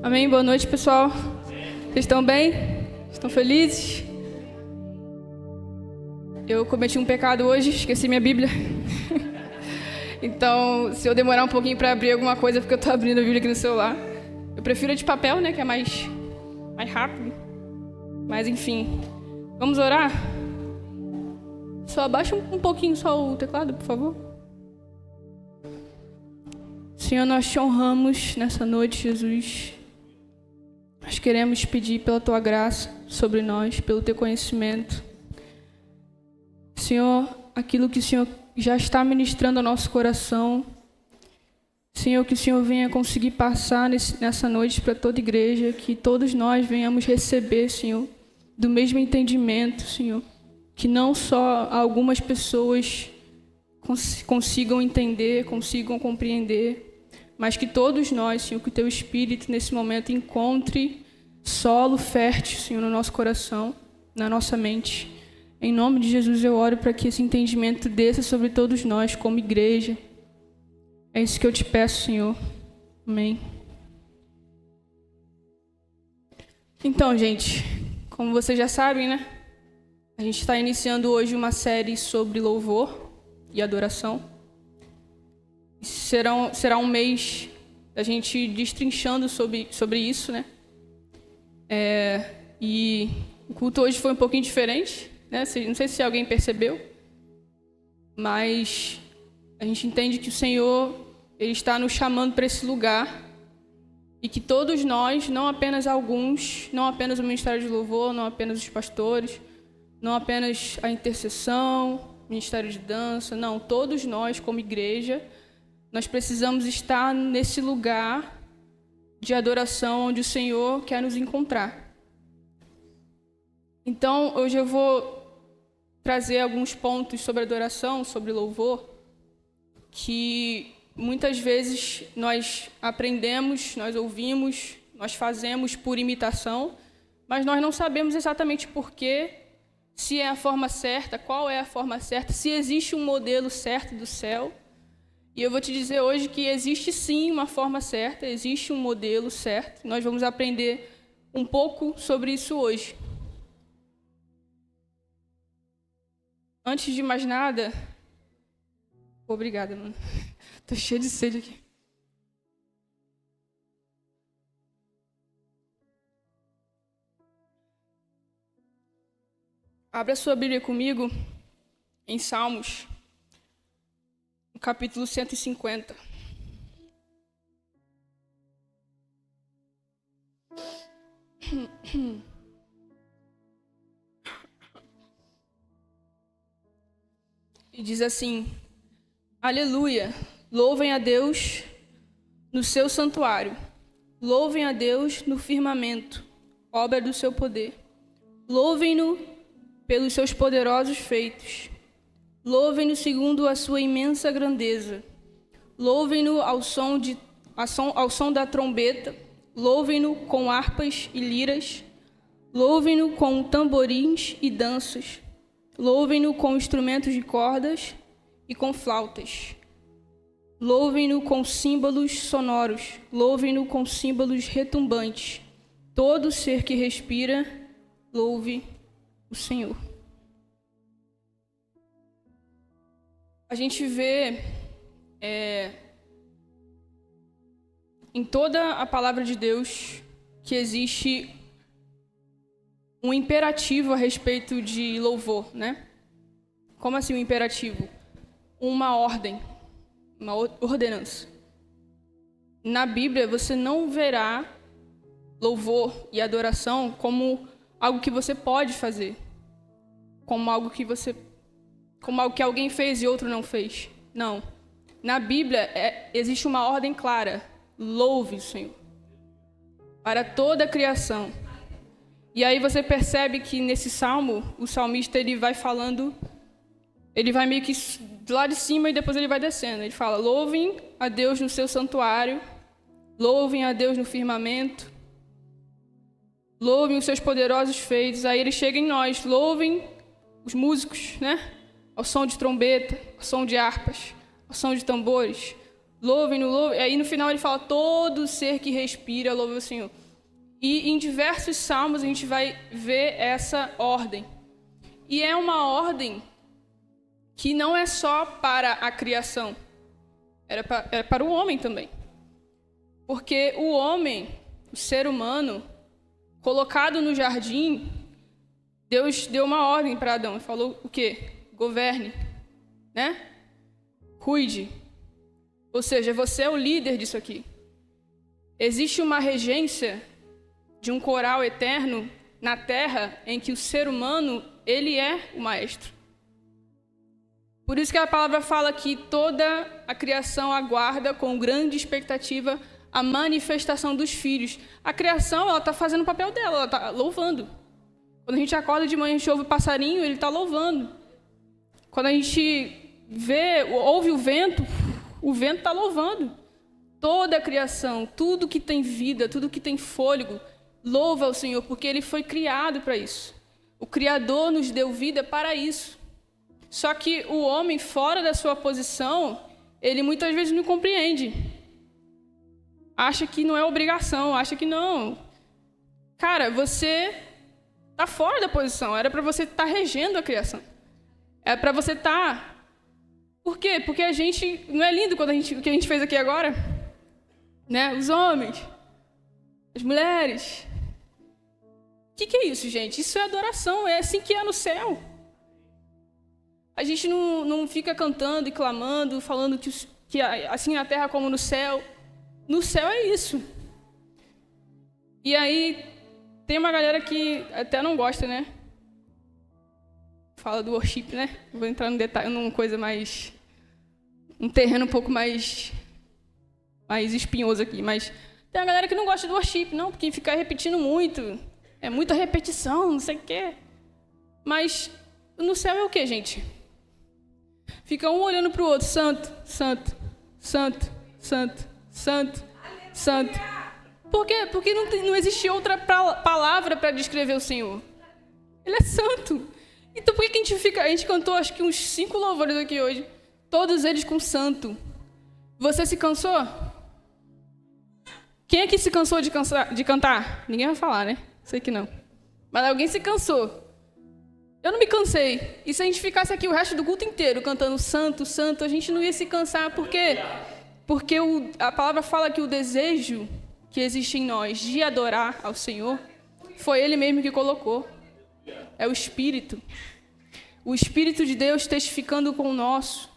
Amém? Boa noite, pessoal. Vocês estão bem? Estão felizes? Eu cometi um pecado hoje, esqueci minha Bíblia. Então, se eu demorar um pouquinho para abrir alguma coisa, porque eu estou abrindo a Bíblia aqui no celular. Eu prefiro a de papel, né, que é mais rápido. Mas, enfim. Vamos orar? Só abaixa um pouquinho só o teclado, por favor. Senhor, nós te honramos nessa noite, Jesus. Nós queremos pedir pela Tua graça sobre nós, pelo Teu conhecimento. Senhor, aquilo que o Senhor já está ministrando ao nosso coração, Senhor, que o Senhor venha conseguir passar nessa noite para toda a igreja, que todos nós venhamos receber, Senhor, do mesmo entendimento, Senhor, que não só algumas pessoas consigam entender, consigam compreender, mas que todos nós, Senhor, que o Teu Espírito nesse momento encontre solo fértil, Senhor, no nosso coração, na nossa mente. Em nome de Jesus eu oro para que esse entendimento desça sobre todos nós como igreja. É isso que eu te peço, Senhor. Amém. Então, gente, como vocês já sabem, né? A gente está iniciando hoje uma série sobre louvor e adoração. Será um mês da gente destrinchando sobre isso, né? E o culto hoje foi um pouquinho diferente, né? Não sei se alguém percebeu, mas a gente entende que o Senhor, Ele está nos chamando para esse lugar e que todos nós, não apenas alguns, não apenas o Ministério de Louvor, não apenas os pastores, não apenas a intercessão, Ministério de Dança, não, todos nós como igreja, nós precisamos estar nesse lugar de adoração onde o Senhor quer nos encontrar. Então, hoje eu vou trazer alguns pontos sobre adoração, sobre louvor, que muitas vezes nós aprendemos, nós ouvimos, nós fazemos por imitação, mas nós não sabemos exatamente por quê, se é a forma certa, qual é a forma certa, se existe um modelo certo do céu. E eu vou te dizer hoje que existe sim uma forma certa, existe um modelo certo. Nós vamos aprender um pouco sobre isso hoje. Antes de mais nada... Obrigada, mano. Tô cheia de sede aqui. Abra a sua Bíblia comigo em Salmos, no capítulo 150. E diz assim: Aleluia, louvem a Deus no seu santuário, louvem a Deus no firmamento, obra do seu poder. Louvem-no pelos seus poderosos feitos. Louvem-no segundo a sua imensa grandeza. Louvem-no ao som da trombeta. Louvem-no com harpas e liras. Louvem-no com tamborins e danças. Louvem-no com instrumentos de cordas e com flautas. Louvem-no com símbolos sonoros. Louvem-no com símbolos retumbantes. Todo ser que respira, louve o Senhor. A gente vê em toda a palavra de Deus que existe um imperativo a respeito de louvor, né? Como assim um imperativo? Uma ordem, uma ordenança. Na Bíblia, você não verá louvor e adoração como algo que você pode fazer, como algo que alguém fez e outro não fez. Não. Na Bíblia, existe uma ordem clara. Louve o Senhor. Para toda a criação. E aí você percebe que nesse salmo, o salmista ele vai meio que lá de cima e depois ele vai descendo. Ele fala, louvem a Deus no seu santuário, louvem a Deus no firmamento, louvem os seus poderosos feitos. Aí ele chega em nós, louvem os músicos, né? Ao som de trombeta, ao som de harpas, ao som de tambores. Louvem-no, louvem. Aí no final ele fala, todo ser que respira, louve o Senhor. E em diversos salmos a gente vai ver essa ordem. E é uma ordem que não é só para a criação, era para o homem também. Porque o homem, o ser humano, colocado no jardim, Deus deu uma ordem para Adão e falou o quê? Governe, né? Cuide. Ou seja, você é o líder disso aqui. Existe uma regência de um coral eterno na Terra em que o ser humano, ele é o maestro. Por isso que a palavra fala que toda a criação aguarda com grande expectativa a manifestação dos filhos. A criação, ela está fazendo o papel dela, ela está louvando. Quando a gente acorda de manhã e ouve o passarinho, ele está louvando. Quando a gente ouve o vento está louvando. Toda a criação, tudo que tem vida, tudo que tem fôlego, louva ao Senhor, porque ele foi criado para isso. O Criador nos deu vida para isso. Só que o homem, fora da sua posição, ele muitas vezes não compreende. Acha que não é obrigação, acha que não. Cara, você está fora da posição, era para você estar regendo a criação. É para você estar... Por quê? Porque a gente... Não é lindo quando o que a gente fez aqui agora? Né? Os homens, as mulheres. O que é isso, gente? Isso é adoração, é assim que é no céu. A gente não fica cantando e clamando, falando que assim na terra como no céu. No céu é isso. E aí, tem uma galera que até não gosta, né? Fala do worship, né? Vou entrar no detalhe, numa coisa mais... Um terreno um pouco mais espinhoso aqui. Mas tem uma galera que não gosta do worship, não, porque fica repetindo muito. É muita repetição, não sei o quê. Mas no céu é o quê, gente? Fica um olhando para o outro. Santo, santo, santo, santo, santo, santo. Por quê? Porque não existe outra palavra para descrever o Senhor. Ele é santo. Então por que a gente cantou acho que uns 5 louvores aqui hoje, todos eles com santo? Você se cansou? Quem aqui se cansou de cantar? Ninguém vai falar, né? Sei que não. Mas alguém se cansou. Eu não me cansei. E se a gente ficasse aqui o resto do culto inteiro cantando santo, santo, a gente não ia se cansar. Por quê? Porque a palavra fala que o desejo que existe em nós de adorar ao Senhor foi Ele mesmo que colocou. É o Espírito. O Espírito de Deus testificando com o nosso.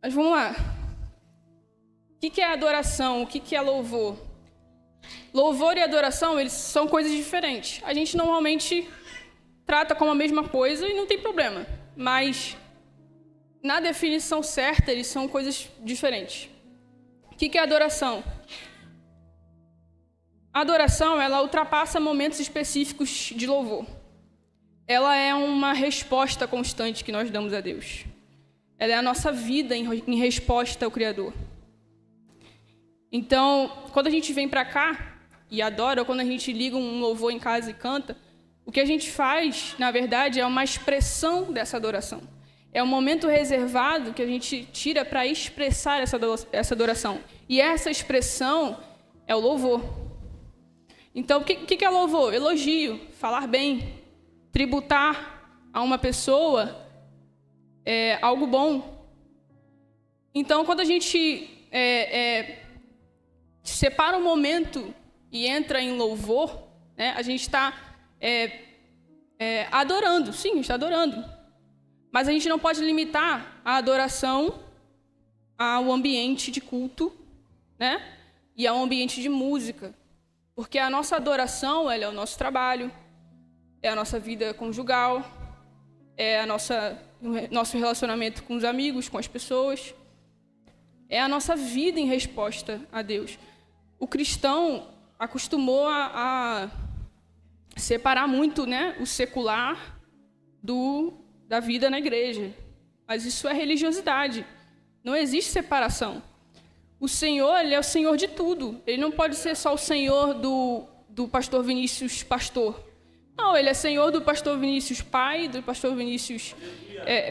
Mas vamos lá. O que é adoração? O que é louvor? Louvor e adoração, eles são coisas diferentes. A gente normalmente trata como a mesma coisa e não tem problema. Mas, na definição certa, eles são coisas diferentes. O que é adoração? A adoração, ela ultrapassa momentos específicos de louvor. Ela é uma resposta constante que nós damos a Deus. Ela é a nossa vida em resposta ao Criador. Então, quando a gente vem para cá e adora, ou quando a gente liga um louvor em casa e canta, o que a gente faz, na verdade, é uma expressão dessa adoração. É um momento reservado que a gente tira para expressar essa adoração. E essa expressão é o louvor. Então, o que é louvor? Elogio, falar bem, tributar a uma pessoa algo bom. Então, quando a gente separa um momento e entra em louvor, né, a gente está adorando. Sim, a gente está adorando. Mas a gente não pode limitar a adoração ao ambiente de culto, né, e ao ambiente de música. Porque a nossa adoração ela é o nosso trabalho, é a nossa vida conjugal, é nosso relacionamento com os amigos, com as pessoas. É a nossa vida em resposta a Deus. O cristão acostumou a separar muito, né, o secular da vida na igreja. Mas isso é religiosidade. Não existe separação. O Senhor, Ele é o Senhor de tudo. Ele não pode ser só o Senhor do pastor Vinícius pastor. Não, Ele é Senhor do pastor Vinícius pai, do pastor Vinícius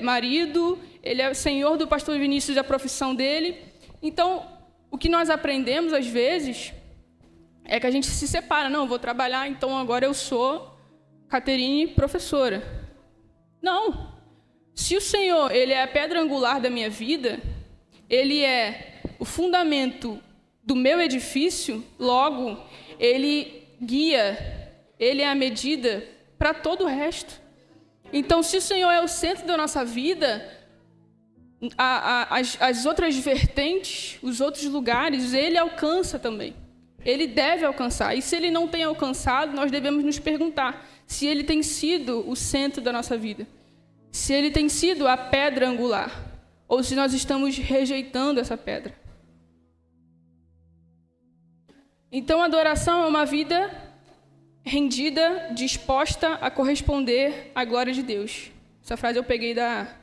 marido. ele é o senhor do pastor Vinícius, a profissão dele. Então, o que nós aprendemos, às vezes, é que a gente se separa. Não, vou trabalhar, então agora eu sou Caterine, professora. Não. Se o Senhor, ele é a pedra angular da minha vida, ele é o fundamento do meu edifício, logo, ele guia, ele é a medida para todo o resto. Então, se o Senhor é o centro da nossa vida, as outras vertentes, os outros lugares, ele alcança também. Ele deve alcançar. E se ele não tem alcançado, nós devemos nos perguntar se ele tem sido o centro da nossa vida, se ele tem sido a pedra angular, ou se nós estamos rejeitando essa pedra. Então, a adoração é uma vida rendida, disposta a corresponder à glória de Deus. Essa frase eu peguei da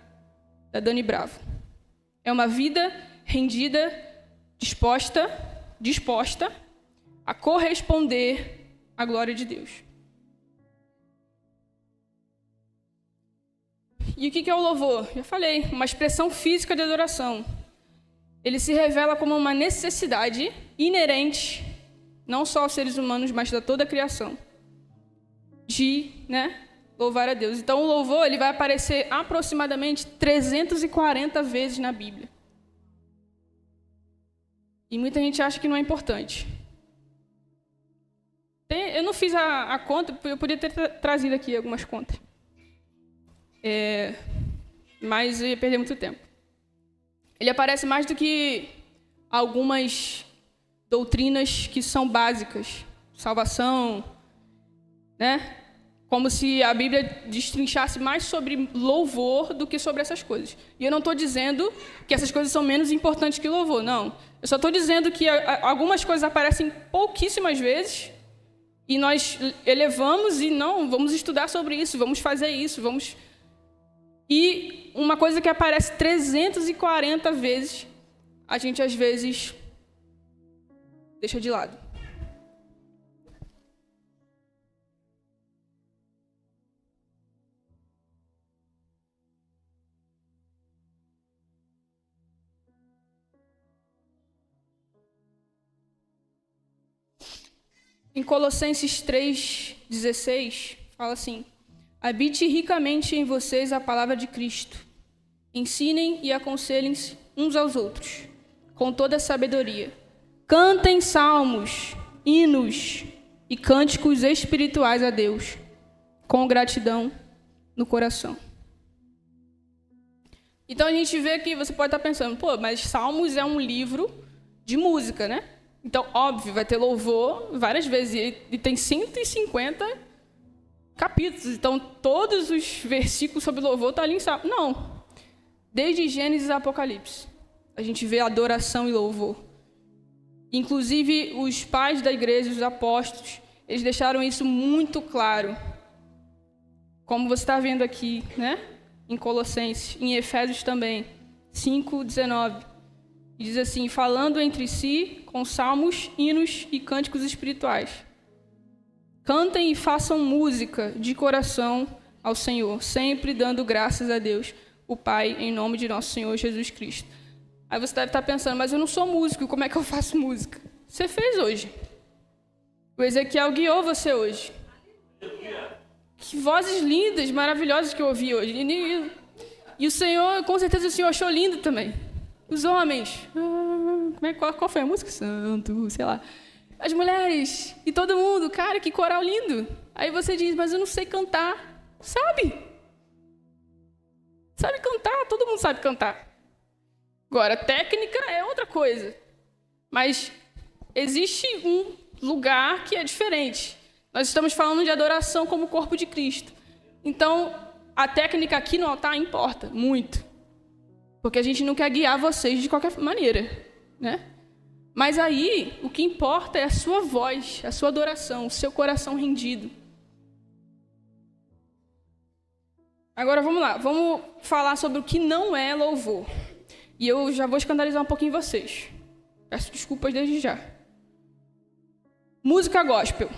Dani Bravo. É uma vida rendida, disposta a corresponder à glória de Deus. E o que é o louvor? Já falei, uma expressão física de adoração. Ele se revela como uma necessidade inerente, não só aos seres humanos, mas a toda a criação, de louvar a Deus. Então, o louvor ele vai aparecer aproximadamente 340 vezes na Bíblia. E muita gente acha que não é importante. Eu não fiz a conta, eu podia ter trazido aqui algumas contas. Mas eu ia perder muito tempo. Ele aparece mais do que algumas doutrinas que são básicas. Salvação, como se a Bíblia destrinchasse mais sobre louvor do que sobre essas coisas. E eu não estou dizendo que essas coisas são menos importantes que louvor, não. Eu só estou dizendo que algumas coisas aparecem pouquíssimas vezes e nós elevamos e não, vamos estudar sobre isso, vamos fazer isso, vamos... E uma coisa que aparece 340 vezes, a gente às vezes deixa de lado. Em Colossenses 3,16, fala assim: habite ricamente em vocês a palavra de Cristo. Ensinem e aconselhem-se uns aos outros, com toda a sabedoria. Cantem salmos, hinos e cânticos espirituais a Deus, com gratidão no coração. Então a gente vê que você pode estar pensando, mas Salmos é um livro de música, né? Então, óbvio, vai ter louvor várias vezes, e tem 150 capítulos, então todos os versículos sobre louvor estão ali em Salmos. Não, desde Gênesis a Apocalipse, a gente vê adoração e louvor. Inclusive, os pais da igreja, os apóstolos, eles deixaram isso muito claro, como você está vendo aqui, em Colossenses, em Efésios também, 5:19. E diz assim: falando entre si com salmos, hinos e cânticos espirituais. Cantem e façam música de coração ao Senhor, sempre dando graças a Deus, o Pai, em nome de nosso Senhor Jesus Cristo. Aí você deve estar pensando, mas eu não sou músico, como é que eu faço música? Você fez hoje. O Ezequiel guiou você hoje. Que vozes lindas, maravilhosas que eu ouvi hoje. E o Senhor, com certeza o Senhor achou lindo também. Os homens, qual foi a música? Santo, sei lá. As mulheres e todo mundo, cara, que coral lindo. Aí você diz, mas eu não sei cantar. Sabe cantar, todo mundo sabe cantar. Agora, técnica é outra coisa. Mas existe um lugar que é diferente. Nós estamos falando de adoração como corpo de Cristo. Então, a técnica aqui no altar importa muito. Porque a gente não quer guiar vocês de qualquer maneira, Mas aí, o que importa é a sua voz, a sua adoração, o seu coração rendido. Agora, vamos lá. Vamos falar sobre o que não é louvor. E eu já vou escandalizar um pouquinho vocês. Peço desculpas desde já. Música gospel.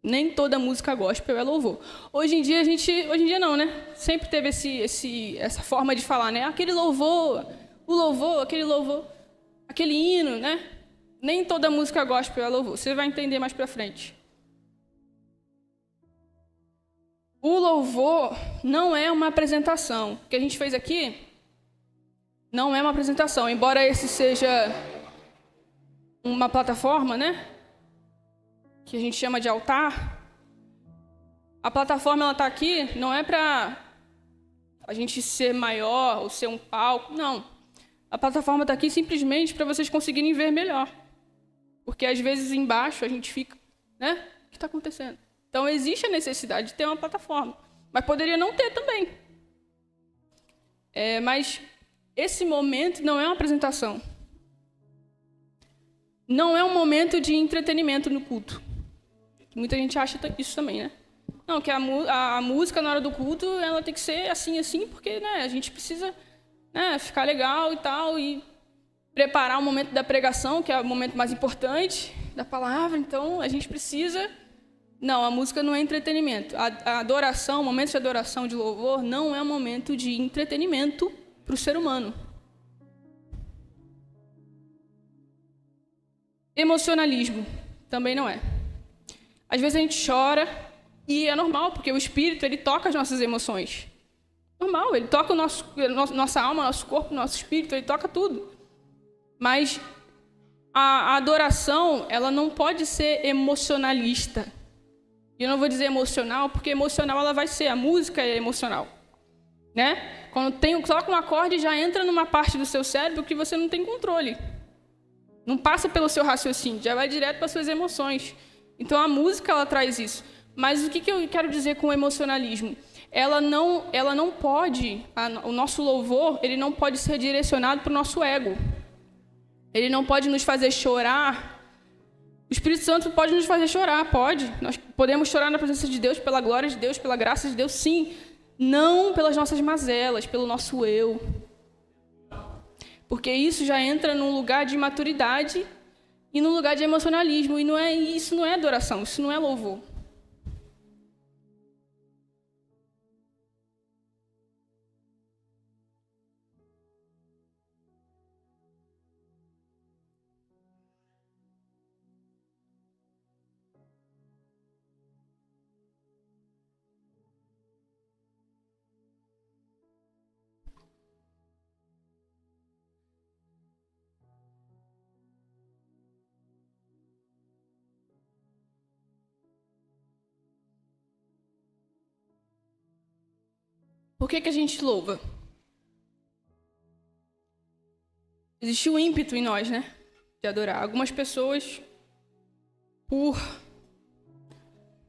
Nem toda música gospel é louvor. Hoje em dia não, né? Sempre teve essa forma de falar, né? Aquele louvor, aquele hino, né? Nem toda música gospel é louvor. Você vai entender mais pra frente. O louvor não é uma apresentação. O que a gente fez aqui não é uma apresentação. Embora esse seja uma plataforma, né? Que a gente chama de altar. A plataforma, ela está aqui não é para a gente ser maior ou ser um palco, não. A plataforma está aqui simplesmente para vocês conseguirem ver melhor. Porque às vezes embaixo a gente fica, né? O que está acontecendo? Então existe a necessidade de ter uma plataforma, mas poderia não ter também. Mas esse momento não é uma apresentação. Não é um momento de entretenimento no culto. Muita gente acha isso também, né? Não, que a música na hora do culto, ela tem que ser assim, porque, né, a gente precisa, né, ficar legal e tal, e preparar o momento da pregação, que é o momento mais importante da palavra. Então, a gente precisa... Não, a música não é entretenimento. A adoração, o momento de adoração, de louvor, não é um momento de entretenimento para o ser humano. Emocionalismo também não é. Às vezes a gente chora e é normal, porque o Espírito, ele toca as nossas emoções. Normal, ele toca nossa alma, nosso corpo, nosso espírito, ele toca tudo. Mas a adoração, ela não pode ser emocionalista. E eu não vou dizer emocional, porque emocional ela vai ser, a música é emocional. Né? Quando toca um acorde, já entra numa parte do seu cérebro que você não tem controle. Não passa pelo seu raciocínio, já vai direto para as suas emoções. Então, a música, ela traz isso. Mas o que eu quero dizer com o emocionalismo? Ela não pode, o nosso louvor, ele não pode ser direcionado para o nosso ego. Ele não pode nos fazer chorar. O Espírito Santo pode nos fazer chorar, pode. Nós podemos chorar na presença de Deus, pela glória de Deus, pela graça de Deus, sim. Não pelas nossas mazelas, pelo nosso eu. Porque isso já entra num lugar de imaturidade e num lugar de emocionalismo. E isso não é adoração, isso não é louvor. Por que a gente louva? Existe um ímpeto em nós, né? De adorar. Algumas pessoas,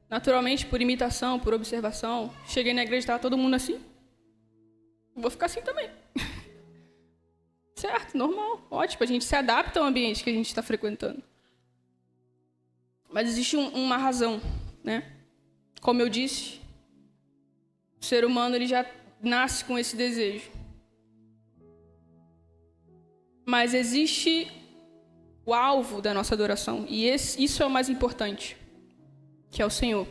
naturalmente, por imitação, por observação, cheguei na igreja e estava todo mundo assim. Vou ficar assim também. Certo, normal, ótimo. A gente se adapta ao ambiente que a gente está frequentando. Mas existe uma razão, né? Como eu disse, o ser humano ele já nasce com esse desejo. Mas existe o alvo da nossa adoração, e isso é o mais importante, que é o Senhor.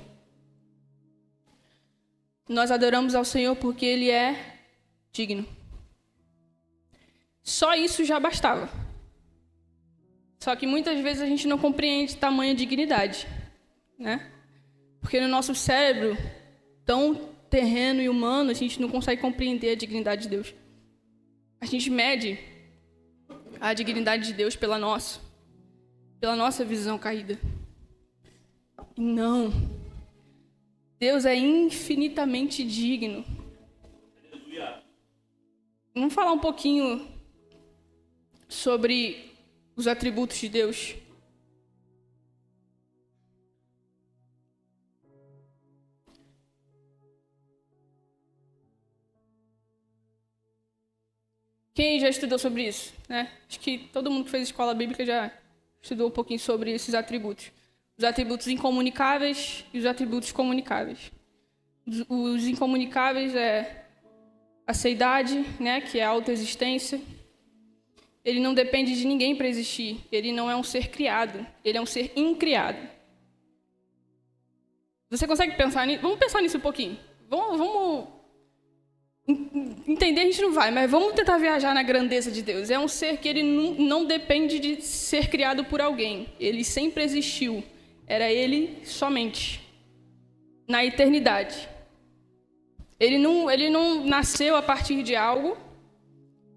Nós adoramos ao Senhor porque Ele é digno. Só isso já bastava. Só que muitas vezes a gente não compreende tamanha dignidade, né? Porque no nosso cérebro, tão terreno e humano, a gente não consegue compreender a dignidade de Deus. A gente mede a dignidade de Deus pela nossa visão caída. E não. Deus é infinitamente digno. Vamos falar um pouquinho sobre os atributos de Deus. Quem já estudou sobre isso, né? Acho que todo mundo que fez escola bíblica já estudou um pouquinho sobre esses atributos. Os atributos incomunicáveis e os atributos comunicáveis. Os incomunicáveis é a seidade, né? Que é a autoexistência. Ele não depende de ninguém para existir. Ele não é um ser criado. Ele é um ser incriado. Você consegue pensar nisso? Vamos pensar nisso um pouquinho. Vamos entender, a gente não vai, mas vamos tentar viajar na grandeza de Deus. É um ser que ele não depende de ser criado por alguém. Ele sempre existiu. Era ele somente. Na eternidade. Ele não nasceu a partir de algo.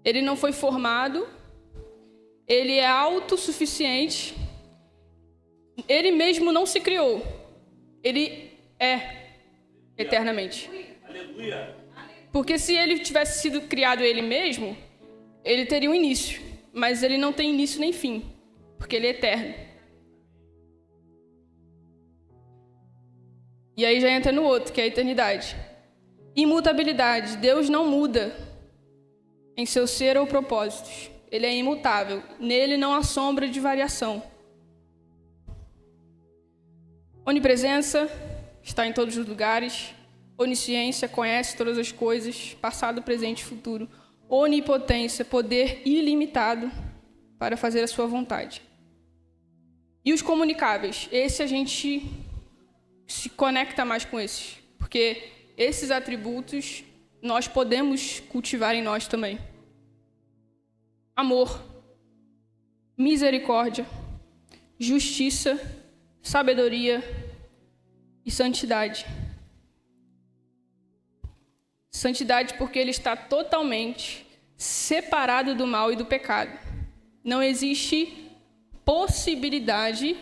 Ele não foi formado. Ele é autossuficiente. Ele mesmo não se criou. Ele é eternamente. Aleluia. Porque se ele tivesse sido criado ele mesmo, ele teria um início. Mas ele não tem início nem fim. Porque ele é eterno. E aí já entra no outro, que é a eternidade. Imutabilidade. Deus não muda em seu ser ou propósitos. Ele é imutável. Nele não há sombra de variação. Onipresença, está em todos os lugares. Onisciência, conhece todas as coisas, passado, presente e futuro. Onipotência, poder ilimitado para fazer a sua vontade. E os comunicáveis, esse a gente se conecta mais com esses, porque esses atributos nós podemos cultivar em nós também. Amor, misericórdia, justiça, sabedoria e santidade. Santidade porque ele está totalmente separado do mal e do pecado. Não existe possibilidade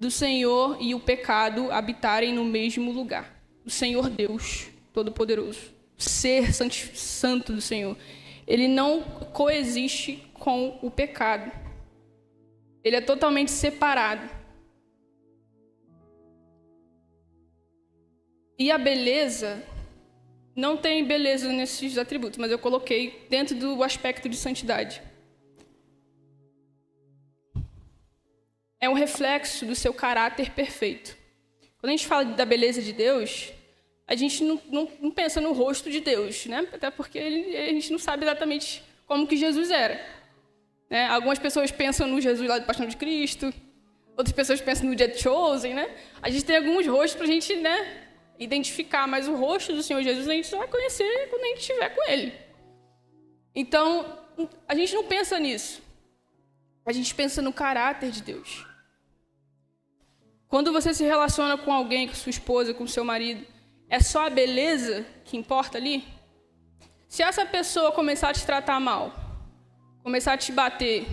do Senhor e o pecado habitarem no mesmo lugar. O Senhor Deus Todo-Poderoso, ser santo do Senhor, ele não coexiste com o pecado. Ele é totalmente separado. E a beleza, não tem beleza nesses atributos, mas eu coloquei dentro do aspecto de santidade. É um reflexo do seu caráter perfeito. Quando a gente fala da beleza de Deus, a gente não pensa no rosto de Deus, né? Até porque a gente não sabe exatamente como que Jesus era. Né? Algumas pessoas pensam no Jesus lá do Paixão de Cristo, outras pessoas pensam no The Chosen, né? A gente tem alguns rostos para a gente, né, identificar, mas o rosto do Senhor Jesus a gente só vai conhecer quando a gente estiver com Ele. Então, a gente não pensa nisso. A gente pensa no caráter de Deus. Quando você se relaciona com alguém, com sua esposa, com seu marido, é só a beleza que importa ali? Se essa pessoa começar a te tratar mal, começar a te bater,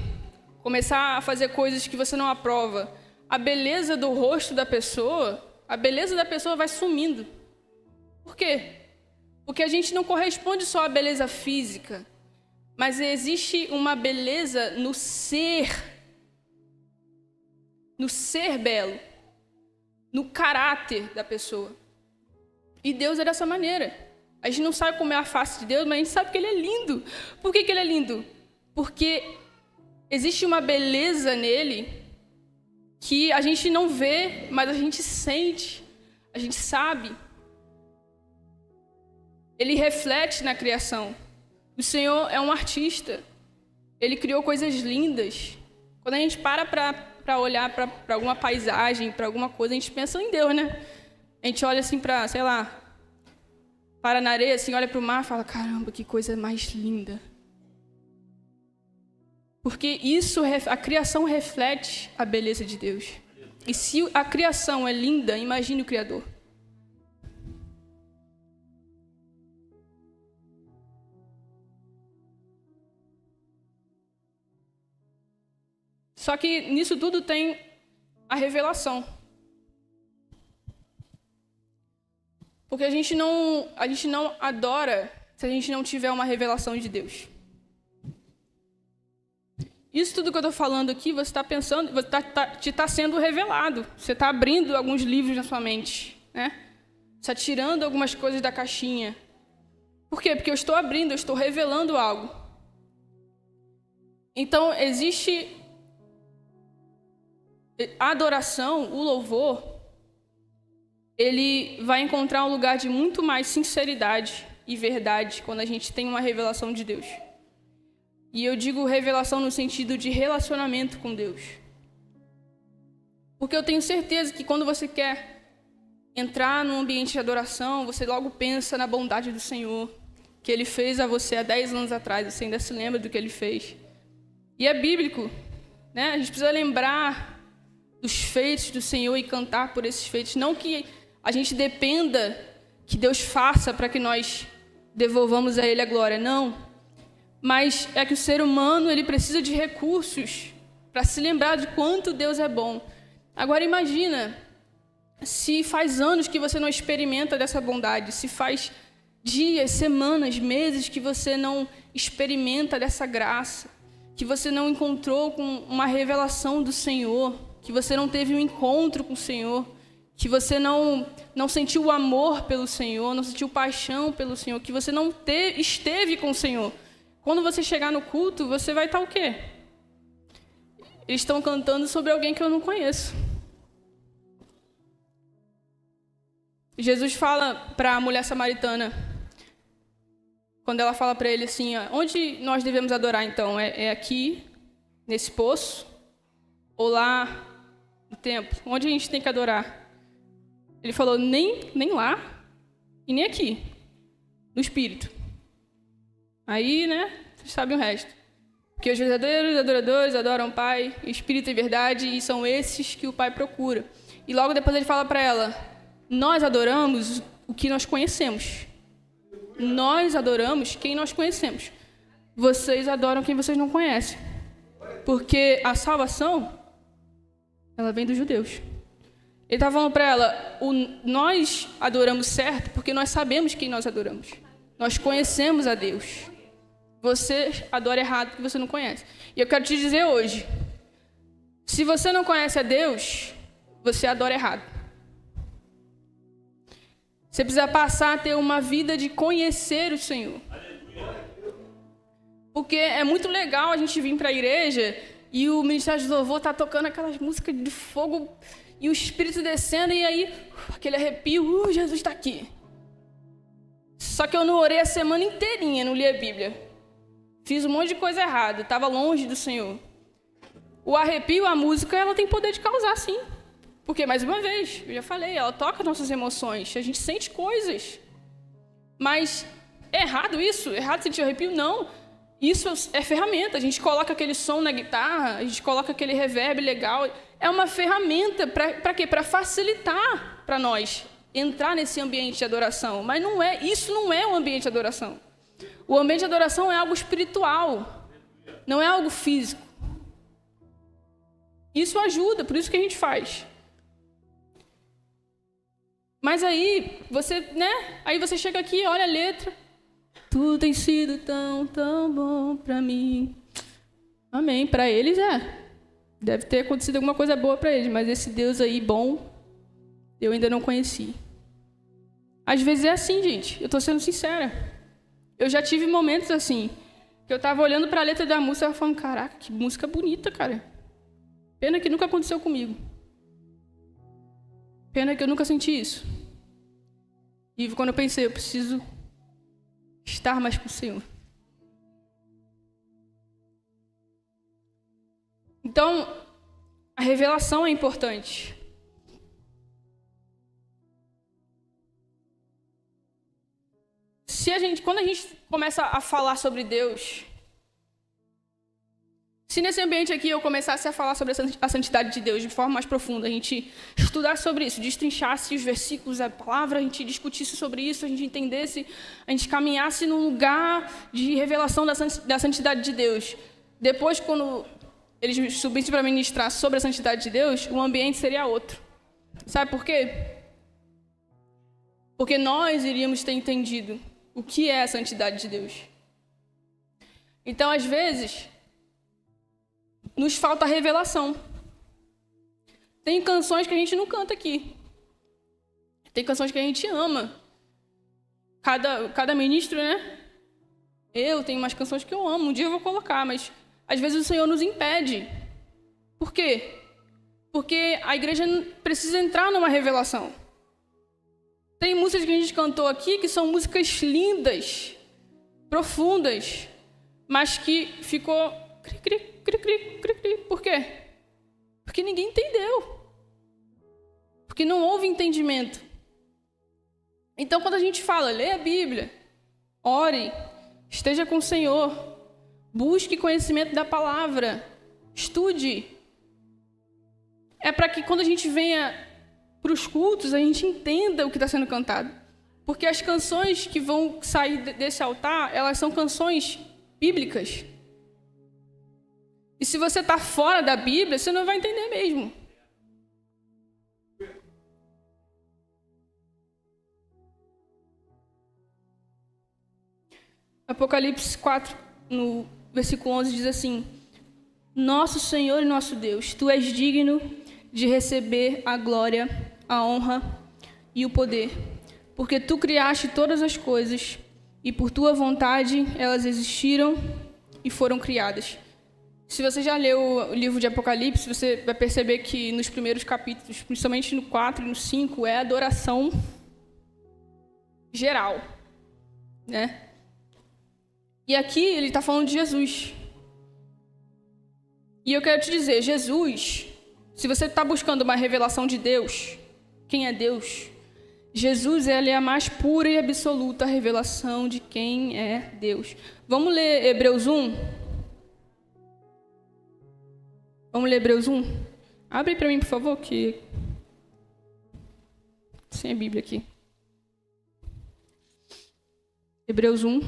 começar a fazer coisas que você não aprova, a beleza do rosto da pessoa, a beleza da pessoa vai sumindo. Por quê? Porque a gente não corresponde só à beleza física, mas existe uma beleza no ser belo, no caráter da pessoa. E Deus é dessa maneira. A gente não sabe como é a face de Deus, mas a gente sabe que Ele é lindo. Por que Ele é lindo? Porque existe uma beleza nele que a gente não vê, mas a gente sente, a gente sabe. Ele reflete na criação. O Senhor é um artista. Ele criou coisas lindas. Quando a gente para olhar para alguma paisagem, para alguma coisa, a gente pensa em Deus, né? A gente olha assim para, sei lá, para na areia, assim, olha para o mar e fala, caramba, que coisa mais linda. Porque a criação reflete a beleza de Deus. E se a criação é linda, imagine o Criador. Só que nisso tudo tem a revelação. Porque a gente não adora se a gente não tiver uma revelação de Deus. Isso tudo que eu estou falando aqui, você está pensando, te está sendo revelado. Você está abrindo alguns livros na sua mente, né? Você está tirando algumas coisas da caixinha. Por quê? Porque eu estou abrindo, eu estou revelando algo. Então, existe a adoração, o louvor, ele vai encontrar um lugar de muito mais sinceridade e verdade quando a gente tem uma revelação de Deus. E eu digo revelação no sentido de relacionamento com Deus. Porque eu tenho certeza que quando você quer entrar num ambiente de adoração, você logo pensa na bondade do Senhor, que Ele fez a você há 10 anos atrás, você ainda se lembra do que Ele fez. E é bíblico, né? A gente precisa lembrar dos feitos do Senhor e cantar por esses feitos. Não que a gente dependa que Deus faça para que nós devolvamos a Ele a glória, não. Mas é que o ser humano ele precisa de recursos para se lembrar de quanto Deus é bom. Agora imagina, se faz anos que você não experimenta dessa bondade, se faz dias, semanas, meses que você não experimenta dessa graça, que você não encontrou com uma revelação do Senhor, que você não teve um encontro com o Senhor, que você não sentiu o amor pelo Senhor, não sentiu paixão pelo Senhor, que você não esteve com o Senhor. Quando você chegar no culto, você vai estar o quê? Eles estão cantando sobre alguém que eu não conheço. Jesus fala para a mulher samaritana, quando ela fala para ele assim, onde nós devemos adorar então? É aqui, nesse poço? Ou lá no templo? Onde a gente tem que adorar? Ele falou, nem lá e nem aqui, no Espírito. Aí, né, vocês sabem o resto. Porque os verdadeiros adoradores adoram o Pai, o Espírito e verdade, e são esses que o Pai procura. E logo depois ele fala para ela, nós adoramos o que nós conhecemos. Nós adoramos quem nós conhecemos. Vocês adoram quem vocês não conhecem. Porque a salvação, ela vem dos judeus. Ele está falando para ela, nós adoramos certo porque nós sabemos quem nós adoramos. Nós conhecemos a Deus. Você adora errado porque você não conhece. E eu quero te dizer hoje, se você não conhece a Deus, você adora errado. Você precisa passar a ter uma vida de conhecer o Senhor. Porque é muito legal a gente vir para a igreja e o Ministério de Louvor está tocando aquelas músicas de fogo e o Espírito descendo e aí aquele arrepio, Jesus está aqui. Só que eu não orei a semana inteirinha, não li a Bíblia. Fiz um monte de coisa errada, estava longe do Senhor. O arrepio, a música, ela tem poder de causar, sim. Porque, mais uma vez, eu já falei, ela toca nossas emoções, a gente sente coisas. Mas é errado isso? É errado sentir arrepio? Não. Isso é ferramenta. A gente coloca aquele som na guitarra, a gente coloca aquele reverb legal. É uma ferramenta para quê? Para facilitar para nós entrar nesse ambiente de adoração. Mas isso não é um ambiente de adoração. O ambiente de adoração é algo espiritual, não é algo físico. Isso ajuda, por isso que a gente faz. Mas aí você chega aqui, olha a letra. Tudo tem sido tão, tão bom para mim. Amém. Para eles deve ter acontecido alguma coisa boa para eles, mas esse Deus aí bom, eu ainda não conheci. Às vezes é assim, gente. Eu estou sendo sincera. Eu já tive momentos assim, que eu estava olhando para a letra da música e falando, caraca, que música bonita, cara. Pena que nunca aconteceu comigo. Pena que eu nunca senti isso. E quando eu pensei, eu preciso estar mais com o Senhor. Então, a revelação é importante. Quando a gente começa a falar sobre Deus, se nesse ambiente aqui eu começasse a falar sobre a santidade de Deus de forma mais profunda, a gente estudasse sobre isso, destrinchasse os versículos, a palavra, a gente discutisse sobre isso, a gente entendesse, a gente caminhasse num lugar de revelação da santidade de Deus. Depois, quando eles subissem para ministrar sobre a santidade de Deus, o ambiente seria outro. Sabe por quê? Porque nós iríamos ter entendido o que é a santidade de Deus. Então, às vezes, nos falta revelação. Tem canções que a gente não canta aqui. Tem canções que a gente ama. Cada ministro, né? Eu tenho umas canções que eu amo. Um dia eu vou colocar, mas às vezes o Senhor nos impede. Por quê? Porque a igreja precisa entrar numa revelação. Tem músicas que a gente cantou aqui que são músicas lindas, profundas, mas que ficou cri, cri, cri, cri, cri. Por quê? Porque ninguém entendeu. Porque não houve entendimento. Então, quando a gente fala, lê a Bíblia, ore, esteja com o Senhor, busque conhecimento da palavra, estude. É para que quando a gente venha para os cultos, a gente entenda o que está sendo cantado. Porque as canções que vão sair desse altar, elas são canções bíblicas. E se você está fora da Bíblia, você não vai entender mesmo. Apocalipse 4, no versículo 11, diz assim: Nosso Senhor e nosso Deus, Tu és digno de receber a glória, a honra e o poder, porque Tu criaste todas as coisas, e por Tua vontade elas existiram e foram criadas. Se você já leu o livro de Apocalipse, você vai perceber que nos primeiros capítulos, principalmente no 4 e no 5, é adoração geral, né? E aqui ele está falando de Jesus. E eu quero te dizer, Jesus, se você está buscando uma revelação de Deus, quem é Deus? Jesus, ele é a mais pura e absoluta revelação de quem é Deus. Vamos ler Hebreus 1? Vamos ler Hebreus 1? Abre para mim, por favor, que sem a Bíblia aqui. Hebreus 1.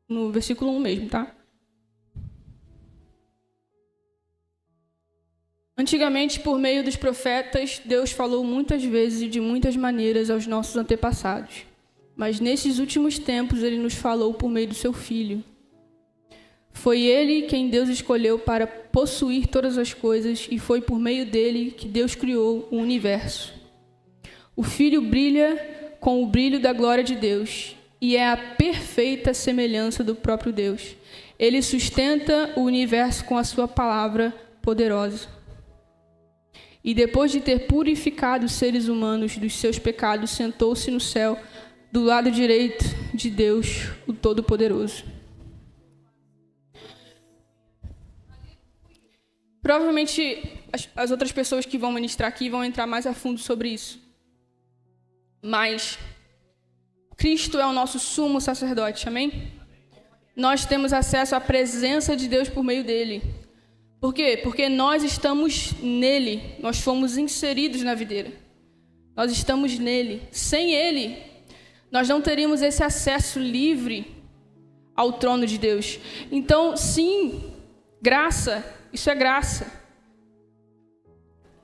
No versículo 1 mesmo, tá? Antigamente, por meio dos profetas, Deus falou muitas vezes e de muitas maneiras aos nossos antepassados. Mas nesses últimos tempos, Ele nos falou por meio do Seu Filho. Foi Ele quem Deus escolheu para possuir todas as coisas e foi por meio dele que Deus criou o universo. O Filho brilha com o brilho da glória de Deus e é a perfeita semelhança do próprio Deus. Ele sustenta o universo com a sua palavra poderosa. E depois de ter purificado os seres humanos dos seus pecados, sentou-se no céu, do lado direito de Deus, o Todo-Poderoso. Provavelmente as outras pessoas que vão ministrar aqui vão entrar mais a fundo sobre isso. Mas Cristo é o nosso sumo sacerdote, amém? Nós temos acesso à presença de Deus por meio dele. Por quê? Porque nós estamos nele, nós fomos inseridos na videira. Nós estamos nele. Sem ele, nós não teríamos esse acesso livre ao trono de Deus. Então, sim, graça, isso é graça.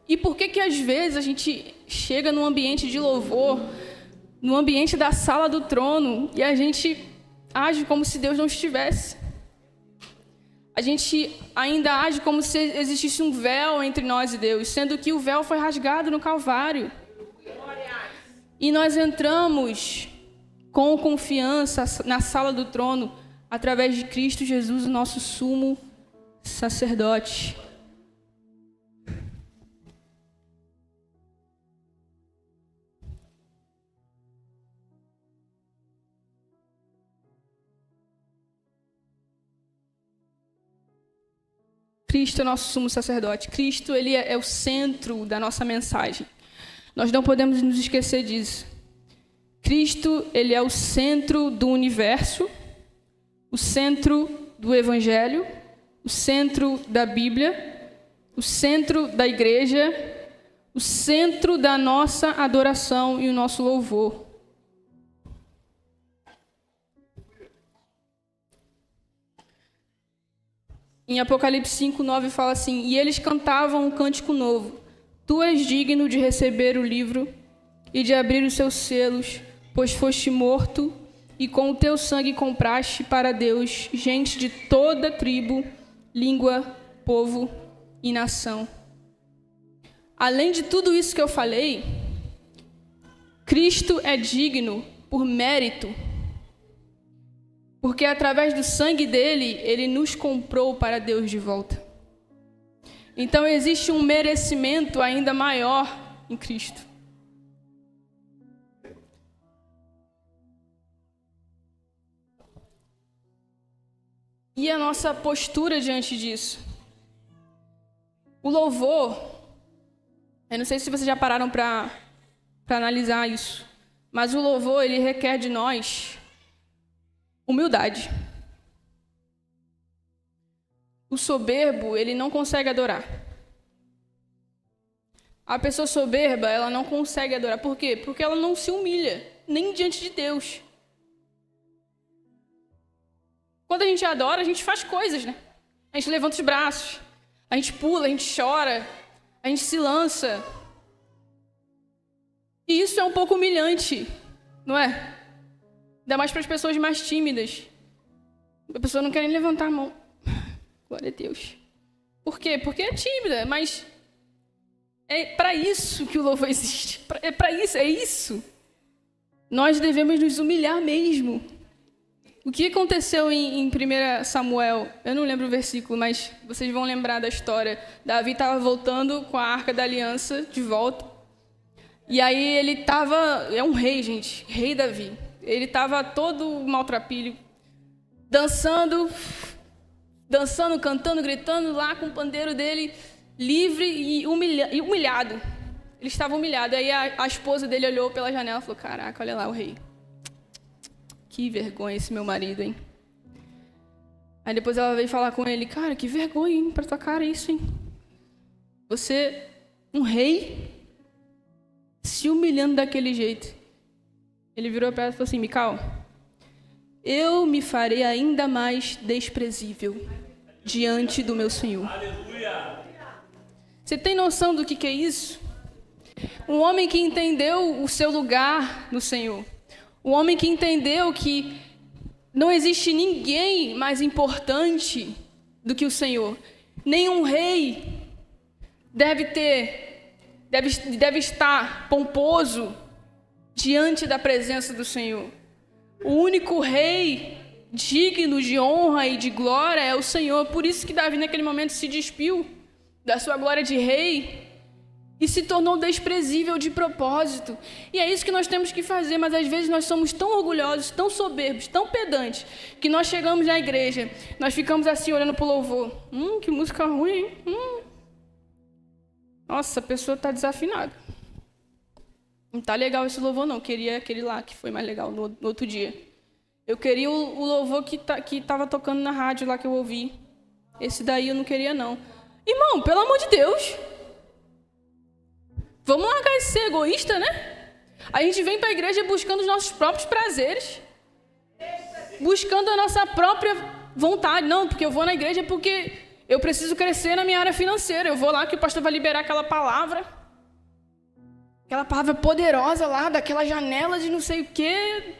E por que às vezes a gente chega num ambiente de louvor, no ambiente da sala do trono, e a gente age como se Deus não estivesse? A gente ainda age como se existisse um véu entre nós e Deus, sendo que o véu foi rasgado no Calvário. E nós entramos com confiança na sala do trono, através de Cristo Jesus, o nosso sumo sacerdote. Cristo é nosso sumo sacerdote. Cristo, ele é o centro da nossa mensagem. Nós não podemos nos esquecer disso. Cristo, ele é o centro do universo, o centro do Evangelho, o centro da Bíblia, o centro da igreja, o centro da nossa adoração e o nosso louvor. Em Apocalipse 5:9 fala assim: E eles cantavam um cântico novo. Tu és digno de receber o livro e de abrir os seus selos, pois foste morto e com o teu sangue compraste para Deus gente de toda tribo, língua, povo e nação. Além de tudo isso que eu falei, Cristo é digno por mérito, porque através do sangue dele, ele nos comprou para Deus de volta. Então existe um merecimento ainda maior em Cristo. e a nossa postura diante disso. O louvor, eu não sei se vocês já pararam para analisar isso, mas o louvor, ele requer de nós humildade. O soberbo, ele não consegue adorar. A pessoa soberba, ela não consegue adorar. Por quê? Porque ela não se humilha, nem diante de Deus. Quando a gente adora, a gente faz coisas, né? A gente levanta os braços, a gente pula, a gente chora, a gente se lança. E isso é um pouco humilhante, não é? Ainda mais para as pessoas mais tímidas. A pessoa não quer nem levantar a mão. Glória a Deus. Por quê? Porque é tímida, mas é para isso que o louvor existe. É para isso, é isso. Nós devemos nos humilhar mesmo. O que aconteceu em 1 Samuel? Eu não lembro o versículo, mas vocês vão lembrar da história. Davi estava voltando com a Arca da Aliança de volta. E aí ele estava... É um rei, gente. Rei Davi. Ele estava todo maltrapilho. Dançando, cantando, gritando lá com o pandeiro dele, livre e humilhado. Ele estava humilhado. Aí a esposa dele olhou pela janela e falou: caraca, olha lá o rei. Que vergonha esse meu marido, hein? Aí depois ela veio falar com ele: cara, que vergonha, hein, pra tua cara isso, hein? Você, um rei, se humilhando daquele jeito. Ele virou para ela e falou assim: Mical, eu me farei ainda mais desprezível diante do meu Senhor. Aleluia. Você tem noção do que é isso? Um homem que entendeu o seu lugar no Senhor. Um homem que entendeu que não existe ninguém mais importante do que o Senhor. Nenhum rei deve estar pomposo diante da presença do Senhor. O único rei digno de honra e de glória é o Senhor. Por isso que Davi naquele momento se despiu da sua glória de rei e se tornou desprezível de propósito. E é isso que nós temos que fazer, mas às vezes nós somos tão orgulhosos, tão soberbos, tão pedantes, que nós chegamos na igreja, nós ficamos assim olhando para o louvor. Que música ruim, hein? Nossa, a pessoa está desafinada. Não está legal esse louvor, não. Eu queria aquele lá, que foi mais legal, no outro dia. Eu queria o louvor que estava tocando na rádio lá que eu ouvi. Esse daí eu não queria, não. Irmão, pelo amor de Deus. Vamos largar de ser egoísta, né? A gente vem para a igreja buscando os nossos próprios prazeres. Buscando a nossa própria vontade. Não, porque eu vou na igreja porque eu preciso crescer na minha área financeira. Eu vou lá que o pastor vai liberar aquela palavra poderosa lá, daquela janela de não sei o quê.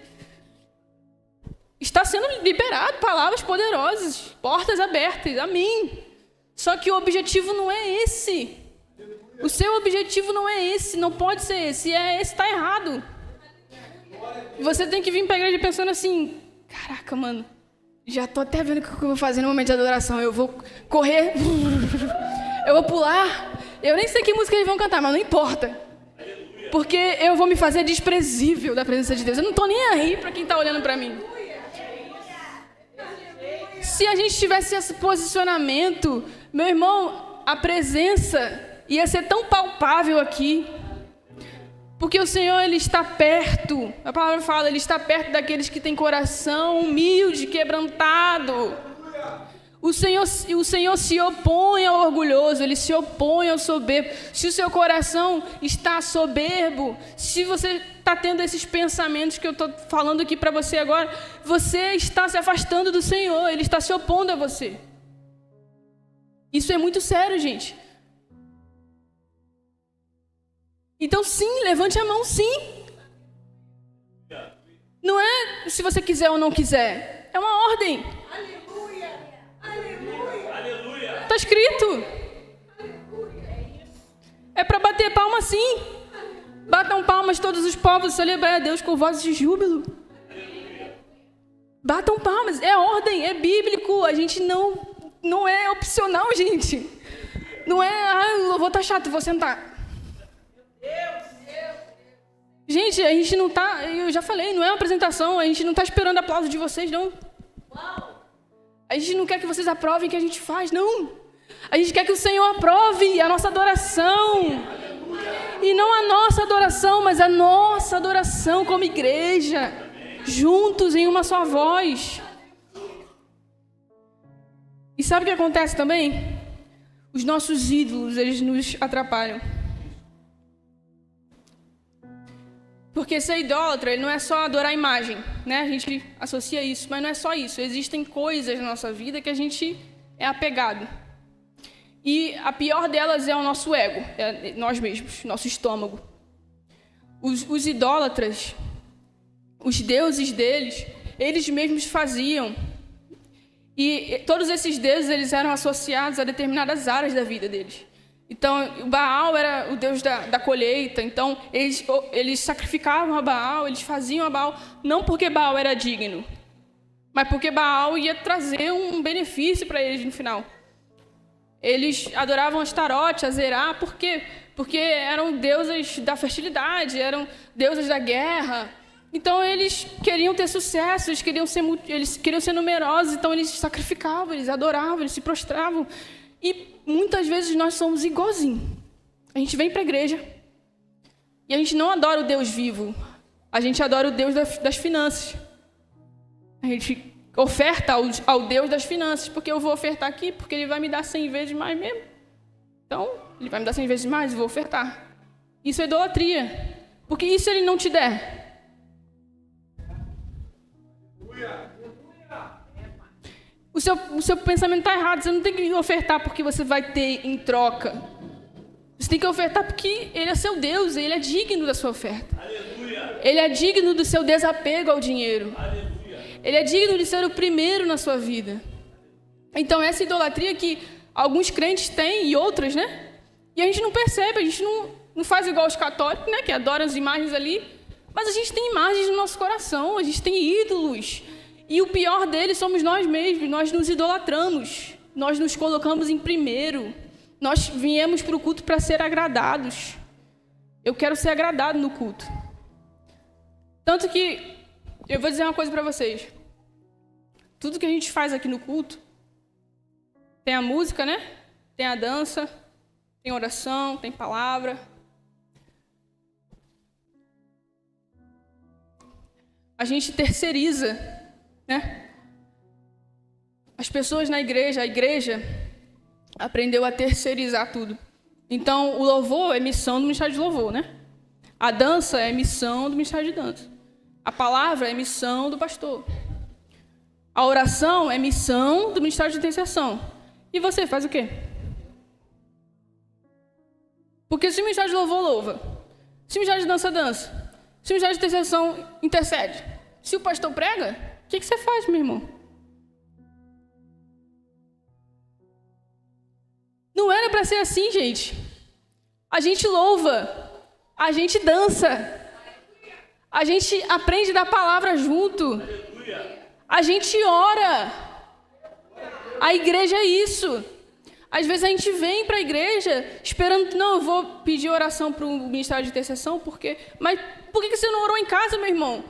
Está sendo liberado palavras poderosas, portas abertas, amém. Só que o objetivo não é esse. O seu objetivo não é esse, não pode ser esse. Se é esse, está errado. Você tem que vir para a igreja pensando assim: caraca, mano, já estou até vendo o que eu vou fazer no momento de adoração. Eu vou correr, eu vou pular. Eu nem sei que música eles vão cantar, mas não importa. Porque eu vou me fazer desprezível da presença de Deus. Eu não estou nem aí para quem está olhando para mim. Se a gente tivesse esse posicionamento, meu irmão, a presença ia ser tão palpável aqui. Porque o Senhor, Ele está perto. A palavra fala, Ele está perto daqueles que têm coração humilde, quebrantado. O Senhor se opõe ao orgulhoso, Ele se opõe ao soberbo. Se o seu coração está soberbo, se você está tendo esses pensamentos que eu estou falando aqui para você agora, você está se afastando do Senhor, Ele está se opondo a você. Isso é muito sério, gente. Então, sim, levante a mão, sim. Não é se você quiser ou não quiser. É uma ordem. Está escrito. É para bater palma, sim. Batam palmas todos os povos, celebrai a Deus com vozes de júbilo. Batam palmas. É ordem, é bíblico. A gente não é opcional, gente. Não é, o louvor tá chato, vou sentar. Gente, a gente não tá, eu já falei, não é uma apresentação, a gente não tá esperando aplauso de vocês, não. A gente não quer que vocês aprovem o que a gente faz, não. A gente quer que o Senhor aprove a nossa adoração. E não a nossa adoração, mas a nossa adoração como igreja, juntos em uma só voz. E sabe o que acontece também? Os nossos ídolos, eles nos atrapalham. Porque ser idólatra, ele não é só adorar a imagem, né? A gente associa isso, mas não é só isso. Existem coisas na nossa vida que a gente é apegado. E a pior delas é o nosso ego, é nós mesmos, nosso estômago. Os idólatras, os deuses deles, eles mesmos faziam. E todos esses deuses, eles eram associados a determinadas áreas da vida deles. Então, o Baal era o deus da colheita. Então, eles sacrificavam a Baal, eles faziam a Baal, não porque Baal era digno, mas porque Baal ia trazer um benefício para eles no final. Eles adoravam Astarote, Azerá, por quê? Porque eram deusas da fertilidade, eram deusas da guerra. Então, eles queriam ter sucesso, eles queriam ser numerosos, então eles sacrificavam, eles adoravam, eles se prostravam. E muitas vezes nós somos igualzinhos. A gente vem para a igreja e a gente não adora o Deus vivo. A gente adora o Deus das finanças. A gente oferta ao Deus das finanças, porque eu vou ofertar aqui, porque ele vai me dar 100 vezes mais mesmo. Então, ele vai me dar 100 vezes mais, eu vou ofertar. Isso é idolatria. Porque e se ele não te der? O seu pensamento está errado. Você não tem que ofertar porque você vai ter em troca. Você tem que ofertar porque ele é seu Deus. Ele é digno da sua oferta. Aleluia. Ele é digno do seu desapego ao dinheiro. Aleluia. Ele é digno de ser o primeiro na sua vida. Então, essa idolatria que alguns crentes têm e outras, né? E a gente não percebe. A gente não faz igual os católicos, né? Que adoram as imagens ali. Mas a gente tem imagens no nosso coração. A gente tem ídolos. E o pior deles somos nós mesmos. Nós nos idolatramos. Nós nos colocamos em primeiro. Nós viemos para o culto para ser agradados. Eu quero ser agradado no culto. Tanto que, eu vou dizer uma coisa para vocês. Tudo que a gente faz aqui no culto, tem a música, né? Tem a dança, tem oração, tem palavra. A gente terceiriza, né? As pessoas na igreja, a igreja aprendeu a terceirizar tudo. Então, o louvor é missão do Ministério de Louvor, né? A dança é missão do Ministério de Dança. A palavra é missão do pastor. A oração é missão do Ministério de Intercessão. E você faz o quê? Porque se o Ministério de Louvor louva, se o Ministério de Dança dança, se o Ministério de Intercessão intercede, se o pastor prega, o que você faz, meu irmão? Não era para ser assim, gente. A gente louva, a gente dança, a gente aprende da palavra junto, a gente ora. A igreja é isso. Às vezes a gente vem para a igreja esperando, não, eu vou pedir oração para o Ministério de Intercessão, porque... Mas por que você não orou em casa, meu irmão?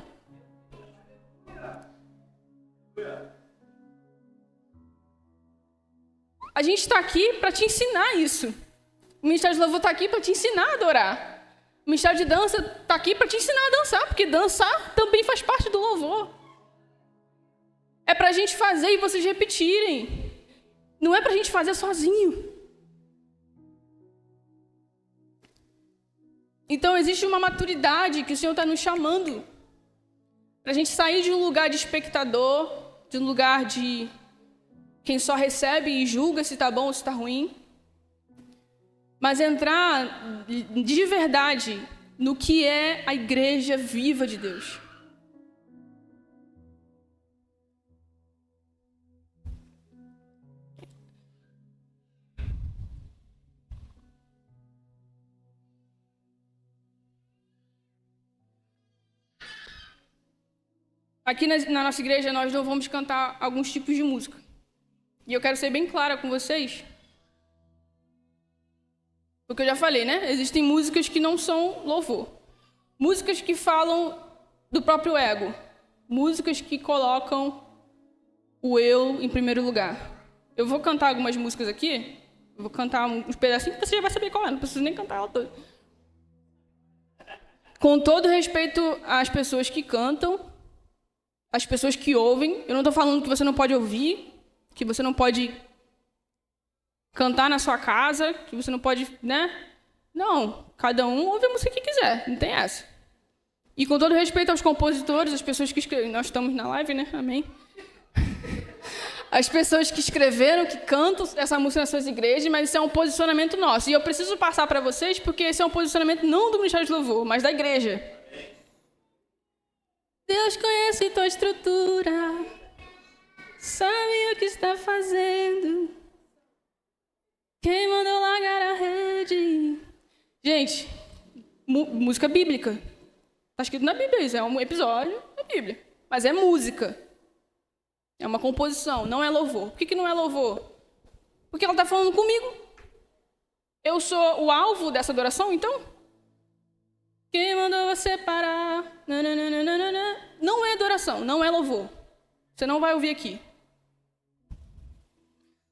A gente está aqui para te ensinar isso. O Ministério de Louvor está aqui para te ensinar a adorar. O Ministério de Dança está aqui para te ensinar a dançar, porque dançar também faz parte do louvor. É para a gente fazer e vocês repetirem. Não é para a gente fazer sozinho. Então, existe uma maturidade que o Senhor está nos chamando. Para a gente sair de um lugar de espectador, de um lugar de quem só recebe e julga se está bom ou se está ruim. Mas entrar de verdade no que é a igreja viva de Deus. Aqui na nossa igreja, nós não vamos cantar alguns tipos de música. E eu quero ser bem clara com vocês. Porque eu já falei, né? Existem músicas que não são louvor. Músicas que falam do próprio ego. Músicas que colocam o eu em primeiro lugar. Eu vou cantar algumas músicas aqui, eu vou cantar uns pedacinhos que você já vai saber qual é, não preciso nem cantar ela toda. Com todo respeito às pessoas que cantam, às pessoas que ouvem, eu não estou falando que você não pode ouvir, que você não pode cantar na sua casa, que você não pode, né? Não, cada um ouve a música que quiser, não tem essa. E com todo respeito aos compositores, as pessoas que escrevem, nós estamos na live, né? Amém. As pessoas que escreveram, que cantam essa música nas suas igrejas, mas isso é um posicionamento nosso. E eu preciso passar para vocês, porque esse é um posicionamento não do Ministério de Louvor, mas da igreja. Deus conhece tua estrutura, sabe o que está fazendo. Quem mandou largar a rede? Gente, música bíblica. Está escrito na Bíblia isso, é um episódio da Bíblia. Mas é música. É uma composição, não é louvor. Por que não é louvor? Porque ela está falando comigo. Eu sou o alvo dessa adoração, então? Quem mandou você parar? Não é adoração, não é louvor. Você não vai ouvir aqui.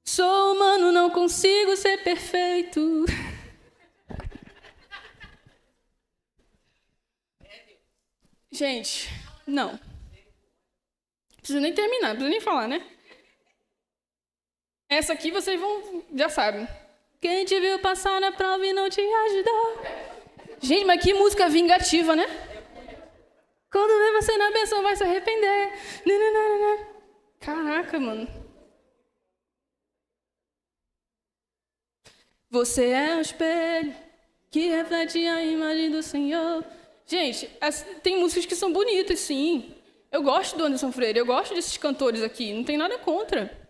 Sou humano, não consigo ser perfeito. Gente, não. Não preciso nem terminar, não preciso nem falar, né? Essa aqui vocês já sabem. Quem te viu passar na prova e não te ajudou. Gente, mas que música vingativa, né? Quando vê você na bênção vai se arrepender. Caraca, mano. Você é o espelho que reflete a imagem do Senhor. Gente, tem músicas que são bonitas, sim. Eu gosto do Anderson Freire, eu gosto desses cantores aqui, não tem nada contra.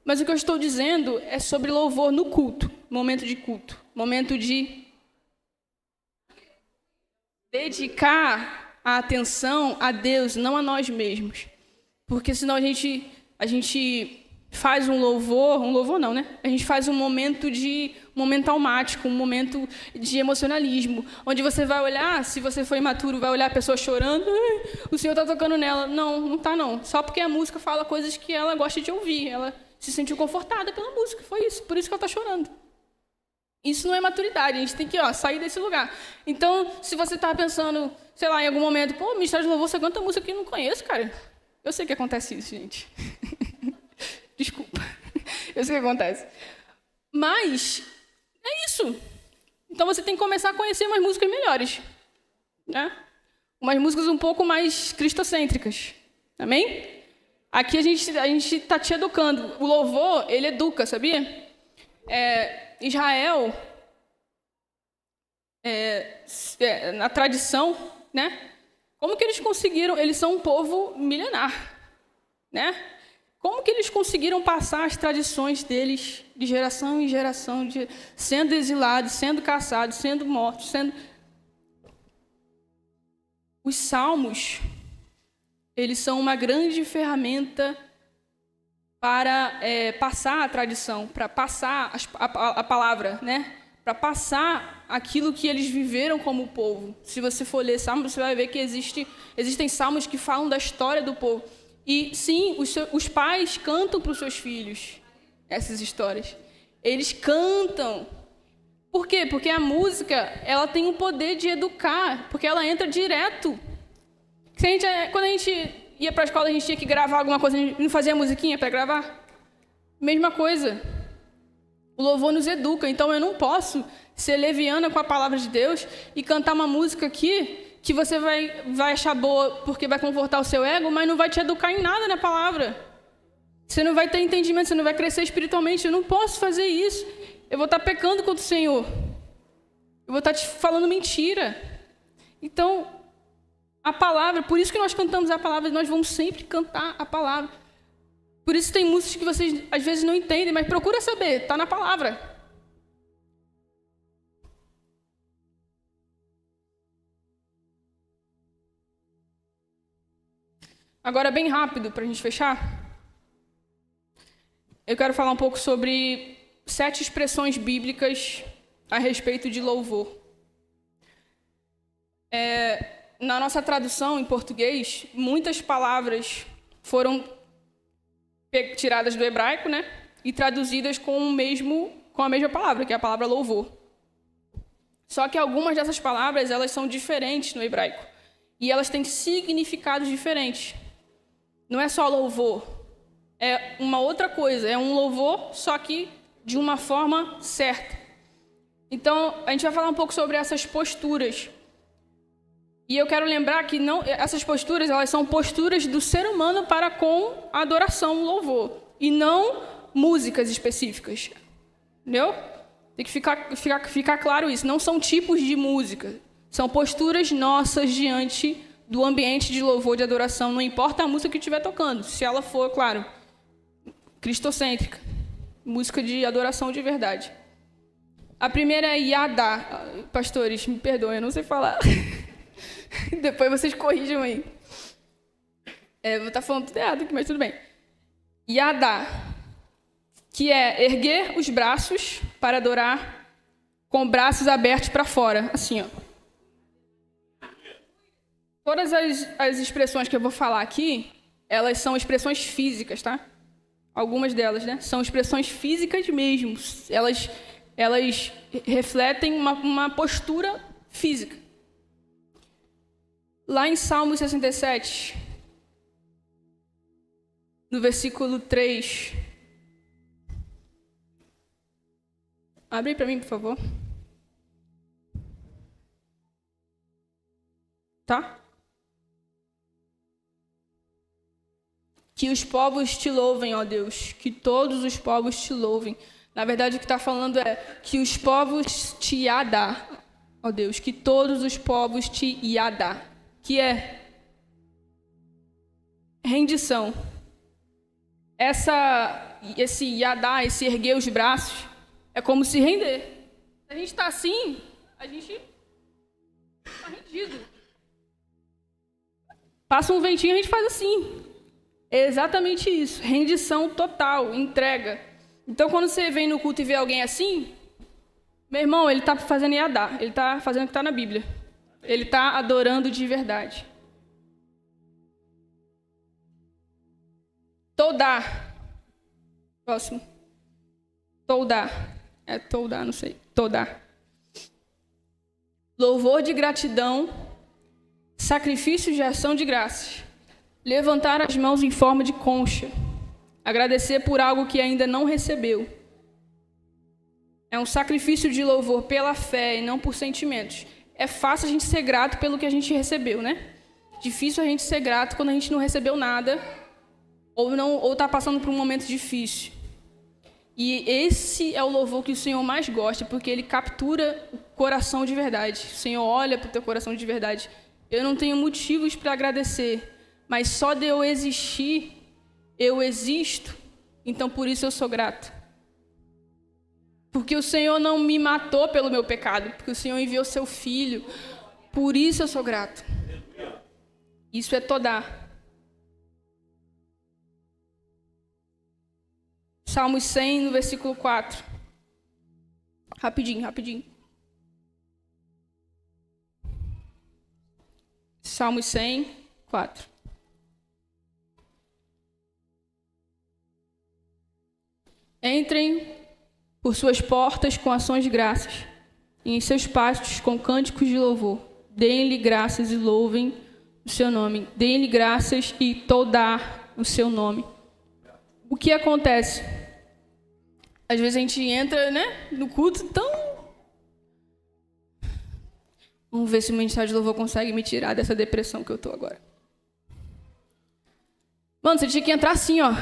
Mas o que eu estou dizendo é sobre louvor no culto, momento de culto, momento de dedicar a atenção a Deus, não a nós mesmos. Porque senão a gente faz um louvor não, né? A gente faz um momento almático, um momento de emocionalismo, onde você vai olhar, se você for imaturo, vai olhar a pessoa chorando, o Senhor está tocando nela. Não, não está não. Só porque a música fala coisas que ela gosta de ouvir, ela se sentiu confortada pela música, foi isso, por isso que ela está chorando. Isso não é maturidade, a gente tem que sair desse lugar. Então, se você está pensando, sei lá, em algum momento, pô, Ministério de Louvor, você canta música que eu não conheço, cara. Eu sei que acontece isso, gente. Desculpa, eu sei o que acontece. Mas é isso. Então você tem que começar a conhecer umas músicas melhores, né? Umas músicas um pouco mais cristocêntricas. Amém? Aqui a gente está te educando. O louvor, ele educa, sabia? Israel, na tradição, né? Como que eles conseguiram? Eles são um povo milenar, né? Como que eles conseguiram passar as tradições deles de geração em geração, sendo exilados, sendo caçados, sendo mortos, Os salmos, eles são uma grande ferramenta para passar a tradição, para passar a palavra, né? Para passar aquilo que eles viveram como povo. Se você for ler salmos, você vai ver que existem salmos que falam da história do povo. E, sim, os pais cantam para os seus filhos essas histórias. Eles cantam. Por quê? Porque a música ela tem o poder de educar, porque ela entra direto. Quando a gente ia para a escola, a gente tinha que gravar alguma coisa, a gente não fazia musiquinha para gravar? Mesma coisa. O louvor nos educa, então eu não posso ser leviana com a palavra de Deus e cantar uma música aqui que você vai achar boa porque vai confortar o seu ego, mas não vai te educar em nada na palavra. Você não vai ter entendimento, você não vai crescer espiritualmente. Eu não posso fazer isso. Eu vou estar pecando contra o Senhor. Eu vou estar te falando mentira. Então, a palavra, por isso que nós cantamos a palavra, nós vamos sempre cantar a palavra. Por isso tem músicas que vocês às vezes não entendem, mas procura saber, está na palavra. Agora, bem rápido, para a gente fechar, eu quero falar um pouco sobre 7 expressões bíblicas a respeito de louvor. Na nossa tradução em português, muitas palavras foram tiradas do hebraico, né? E traduzidas com a mesma palavra, que é a palavra louvor. Só que algumas dessas palavras, elas são diferentes no hebraico. E elas têm significados diferentes. Não é só louvor. É uma outra coisa. É um louvor, só que de uma forma certa. Então, a gente vai falar um pouco sobre essas posturas. E eu quero lembrar que essas posturas, elas são posturas do ser humano para com a adoração, o louvor. E não músicas específicas. Entendeu? Tem que ficar claro isso. Não são tipos de música. São posturas nossas diante do ambiente de louvor, de adoração. Não importa a música que estiver tocando. Se ela for, claro, cristocêntrica. Música de adoração de verdade. A primeira é Yadá. Pastores, me perdoem, eu não sei falar. Depois vocês corrijam aí. Vou estar falando tudo errado aqui, mas tudo bem. Yadá, que é erguer os braços para adorar com braços abertos para fora, assim, ó. Todas as expressões que eu vou falar aqui, elas são expressões físicas, tá? Algumas delas, né? São expressões físicas mesmo. Elas refletem uma postura física. Lá em Salmo 67, no versículo 3. Abre aí para mim, por favor. Tá? Que os povos te louvem, ó Deus. Que todos os povos te louvem. Na verdade, o que está falando é que os povos te iadá, ó Deus. Que todos os povos te iadá. Que é rendição. Esse iadá, esse erguer os braços, é como se render. Se a gente está assim, a gente está rendido. Passa um ventinho, a gente faz assim. É exatamente isso. Rendição total, entrega. Então, quando você vem no culto e vê alguém assim, meu irmão, ele está fazendo Yadá. Ele está fazendo o que está na Bíblia. Ele está adorando de verdade. Todá. Próximo. Todá. Todá, não sei. Todá. Louvor de gratidão, sacrifício de ação de graças. Levantar as mãos em forma de concha. Agradecer por algo que ainda não recebeu. É um sacrifício de louvor pela fé e não por sentimentos. É fácil a gente ser grato pelo que a gente recebeu, né? Difícil a gente ser grato quando a gente não recebeu nada ou está passando por um momento difícil. E esse é o louvor que o Senhor mais gosta, porque ele captura o coração de verdade. O Senhor olha para o teu coração de verdade. Eu não tenho motivos para agradecer, mas só de eu existir, eu existo, então por isso eu sou grato. Porque o Senhor não me matou pelo meu pecado, porque o Senhor enviou seu Filho, por isso eu sou grato. Isso é Todá. Salmos 100, no versículo 4. Rapidinho. Salmos 100, 4. Entrem por suas portas com ações de graças, e em seus pátios com cânticos de louvor. Deem-lhe graças e louvem o seu nome. Deem-lhe graças e Todá o seu nome. O que acontece? Às vezes a gente entra, né, no culto tão... Vamos ver se o ministério de louvor consegue me tirar dessa depressão que eu estou agora. Mano, você tinha que entrar assim, ó.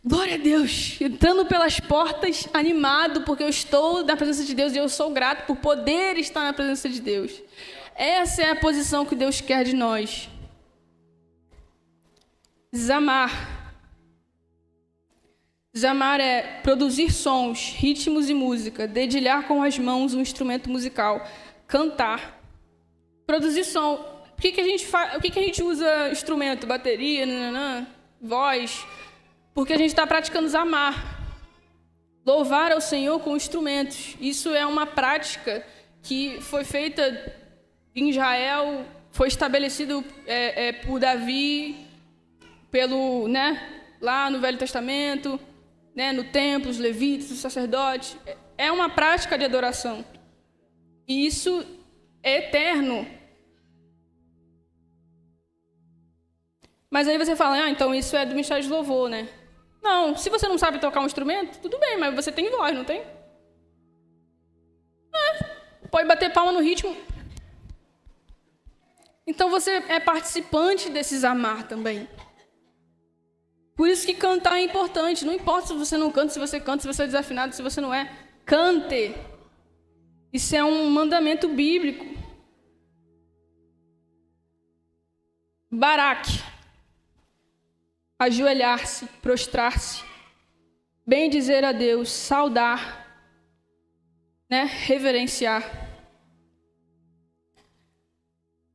Glória a Deus, entrando pelas portas, animado, porque eu estou na presença de Deus e eu sou grato por poder estar na presença de Deus. Essa é a posição que Deus quer de nós. Zamar. Zamar é produzir sons, ritmos e música, dedilhar com as mãos um instrumento musical, cantar. Produzir som. Por que a gente usa instrumento? Bateria, voz... Porque a gente está praticando zamar. Louvar ao Senhor com instrumentos. Isso é uma prática que foi feita em Israel, foi estabelecido por Davi, lá no Velho Testamento, no templo, os levitas, os sacerdotes. É uma prática de adoração. E isso é eterno. Mas aí você fala, então isso é do ministério de louvor, né? Não, se você não sabe tocar um instrumento, tudo bem, mas você tem voz, não tem? Pode bater palma no ritmo. Então você é participante desses amar também. Por isso que cantar é importante. Não importa se você não canta, se você é desafinado, se você não é. Cante. Isso é um mandamento bíblico. Baraque. Ajoelhar-se, prostrar-se, bendizer a Deus, saudar, reverenciar.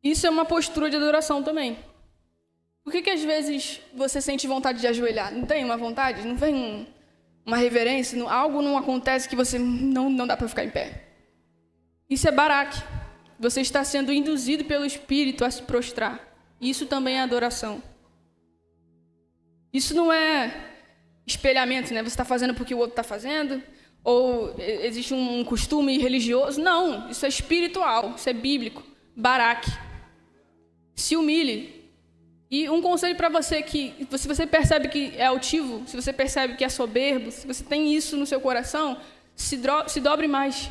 Isso é uma postura de adoração também. Por que às vezes você sente vontade de ajoelhar? Não tem uma vontade? Não vem uma reverência? Algo não acontece que você não dá para ficar em pé. Isso é baraque. Você está sendo induzido pelo Espírito a se prostrar. Isso também é adoração. Isso não é espelhamento, Você está fazendo porque o outro está fazendo, ou existe um costume religioso. Não, isso é espiritual, isso é bíblico. Baraque. Se humilhe. E um conselho para você que, se você percebe que é altivo, se você percebe que é soberbo, se você tem isso no seu coração, se dobre mais.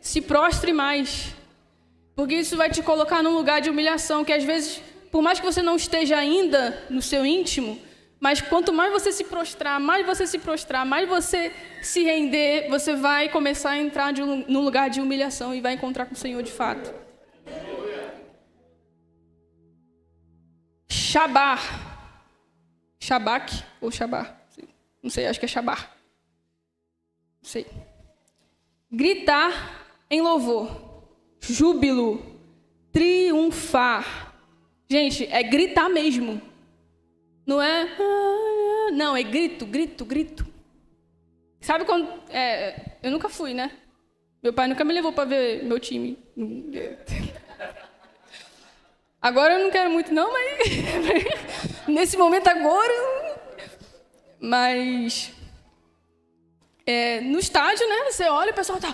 Se prostre mais. Porque isso vai te colocar num lugar de humilhação, que às vezes, por mais que você não esteja ainda no seu íntimo, mas quanto mais você se prostrar, mais você se render, você vai começar a entrar num lugar de humilhação e vai encontrar com o Senhor de fato. Shabar. Shabak ou Shabar? Não sei, acho que é Shabar. Não sei. Gritar em louvor. Júbilo. Triunfar. Gente, é gritar mesmo. Não é... Não, é grito. Sabe quando... eu nunca fui, Meu pai nunca me levou para ver meu time. Agora eu não quero muito, não, mas... Nesse momento agora... Mas... no estádio, Você olha e o pessoal tá...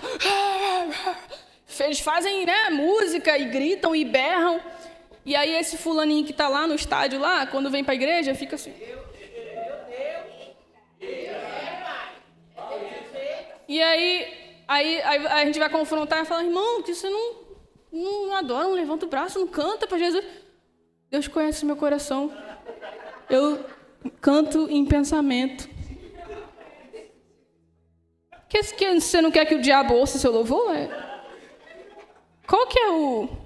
Eles fazem, música e gritam e berram. E aí esse fulaninho que tá lá no estádio, lá, quando vem para a igreja, fica assim. E aí a gente vai confrontar e falar, irmão, que você não adora, não levanta o braço, não canta para Jesus. Deus conhece meu coração. Eu canto em pensamento. Que você não quer que o diabo ouça seu louvor? Qual que é o...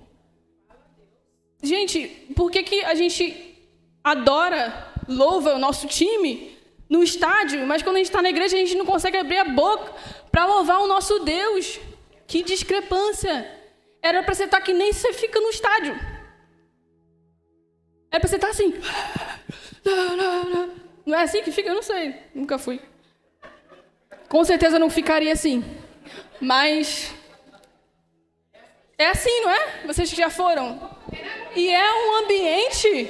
Gente, por que a gente adora, louva o nosso time no estádio, mas quando a gente está na igreja a gente não consegue abrir a boca para louvar o nosso Deus? Que discrepância! Era para você estar que nem você fica no estádio. Era para você estar assim. Não é assim que fica? Eu não sei, nunca fui. Com certeza não ficaria assim. Mas é assim, não é? Vocês que já foram. E é um ambiente,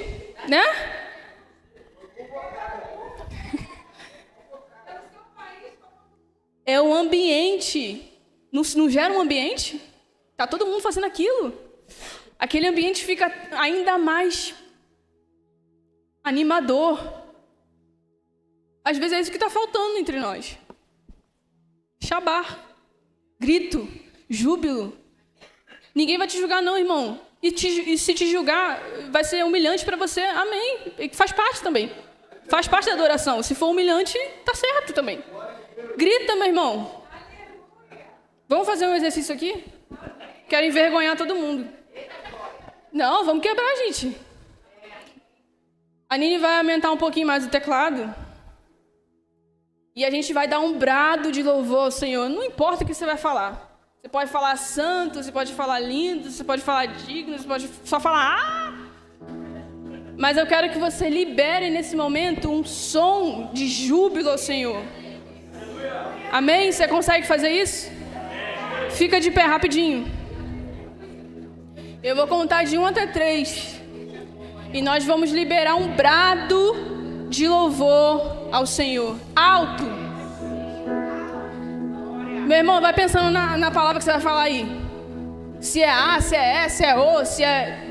É um ambiente. Não gera um ambiente? Tá todo mundo fazendo aquilo. Aquele ambiente fica ainda mais animador. Às vezes é isso que está faltando entre nós. Shabar. Grito. Júbilo. Ninguém vai te julgar não, irmão. E se te julgar, vai ser humilhante para você. Amém. E faz parte também. Faz parte da adoração. Se for humilhante, tá certo também. Grita, meu irmão. Vamos fazer um exercício aqui? Quero envergonhar todo mundo. Não, vamos quebrar, gente. A Nini vai aumentar um pouquinho mais o teclado. E a gente vai dar um brado de louvor ao Senhor. Não importa o que você vai falar. Você pode falar santo, você pode falar lindo, você pode falar digno, você pode só falar Mas eu quero que você libere nesse momento um som de júbilo ao Senhor. Amém? Você consegue fazer isso? Fica de pé rapidinho. Eu vou contar de 1 até 3. E nós vamos liberar um brado de louvor ao Senhor. Alto. Meu irmão, vai pensando na palavra que você vai falar aí. Se é A, se é E, se é O, se é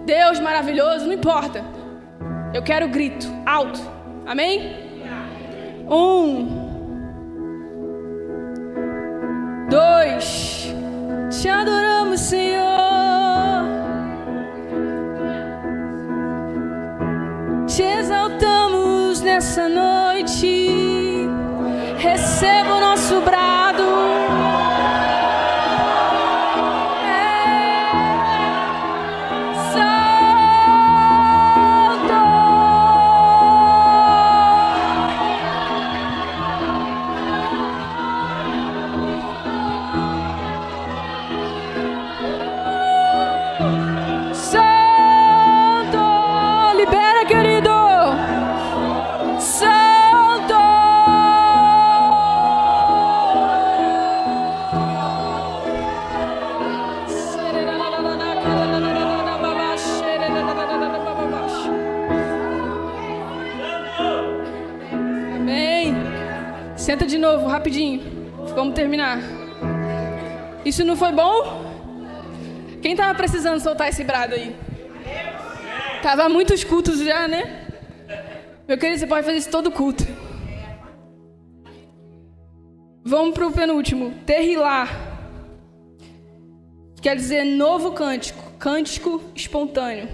Deus maravilhoso, não importa. Eu quero grito, alto. Amém? 1, 2, te adoramos, Senhor. Te exaltamos nessa noite. Receba o nosso brado. Senta de novo, rapidinho. Vamos terminar. Isso não foi bom? Quem tava precisando soltar esse brado aí? Tava muitos cultos já, né? Meu querido, você pode fazer isso todo culto. Vamos pro penúltimo. Terrilá. Quer dizer novo cântico. Cântico espontâneo.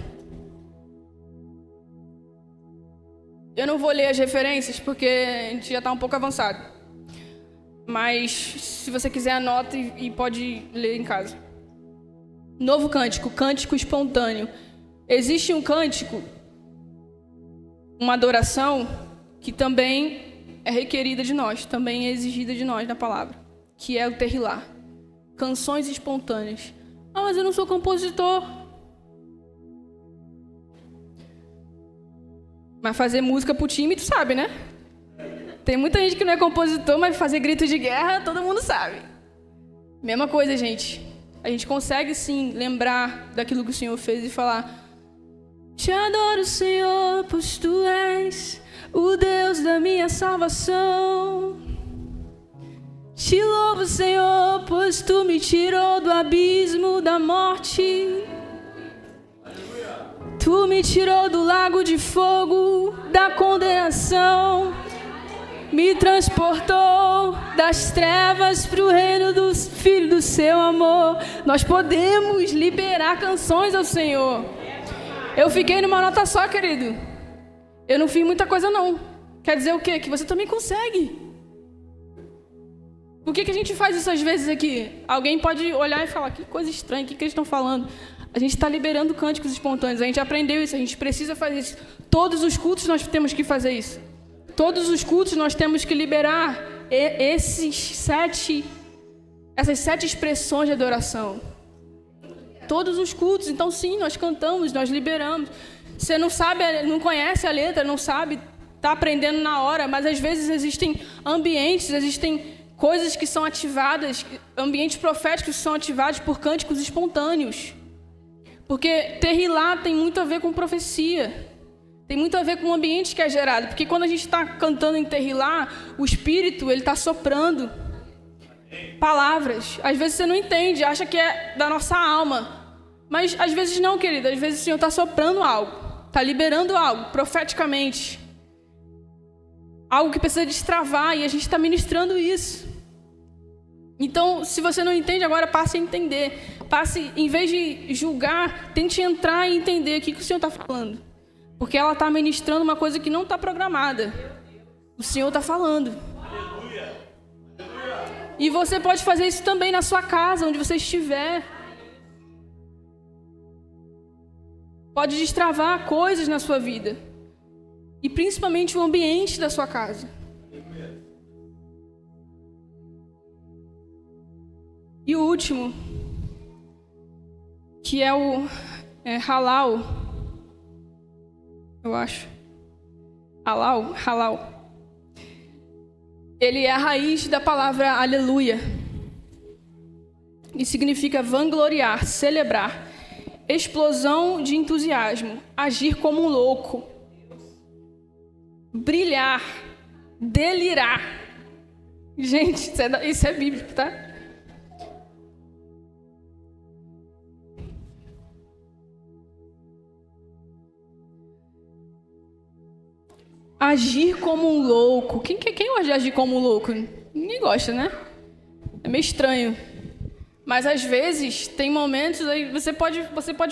Eu não vou ler as referências, porque a gente já está um pouco avançado. Mas, se você quiser, anota e pode ler em casa. Novo cântico, cântico espontâneo. Existe um cântico, uma adoração, que também é requerida de nós, também é exigida de nós na palavra, que é o terrilá. Canções espontâneas. Ah, mas eu não sou compositor. Mas fazer música pro time, tu sabe, né? Tem muita gente que não é compositor, mas fazer grito de guerra, todo mundo sabe. Mesma coisa, gente. A gente consegue, sim, lembrar daquilo que o Senhor fez e falar: te adoro, Senhor, pois Tu és o Deus da minha salvação. Te louvo, Senhor, pois Tu me tirou do abismo da morte. Tu me tirou do lago de fogo, da condenação. Me transportou das trevas para o reino do Filho do Seu amor. Nós podemos liberar canções ao Senhor. Eu fiquei numa nota só, querido. Eu não fiz muita coisa, não. Quer dizer o quê? Que você também consegue. Por que a gente faz isso às vezes aqui? Alguém pode olhar e falar: que coisa estranha, o que eles estão falando? A gente está liberando cânticos espontâneos. A gente aprendeu isso, a gente precisa fazer isso. Todos os cultos nós temos que fazer isso. Todos os cultos nós temos que liberar essas 7 expressões de adoração. Todos os cultos. Então, sim, nós cantamos, nós liberamos. Você não sabe, não conhece a letra, não sabe, está aprendendo na hora, mas às vezes existem ambientes, existem coisas que são ativadas, ambientes proféticos que são ativados por cânticos espontâneos. Porque terrilá tem muito a ver com profecia. Tem muito a ver com o ambiente que é gerado. Porque quando a gente está cantando em terrilá, o Espírito, ele está soprando palavras. Às vezes você não entende, acha que é da nossa alma. Mas às vezes não, querida. Às vezes o Senhor está soprando algo. Está liberando algo, profeticamente. Algo que precisa destravar, e a gente está ministrando isso. Então, se você não entende agora, passe a entender. Passe, em vez de julgar, tente entrar e entender o que o Senhor está falando. Porque ela está ministrando uma coisa que não está programada. O Senhor está falando. E você pode fazer isso também na sua casa, onde você estiver. Pode destravar coisas na sua vida. E principalmente o ambiente da sua casa. E o último, que é o halal, eu acho. Halal. Ele é a raiz da palavra aleluia. E significa vangloriar, celebrar. explosão de entusiasmo, agir como um louco, brilhar, delirar. Gente, isso é bíblico, tá? Agir como um louco. Quem gosta de agir como um louco? Ninguém gosta, né? É meio estranho. Mas às vezes tem momentos aí você pode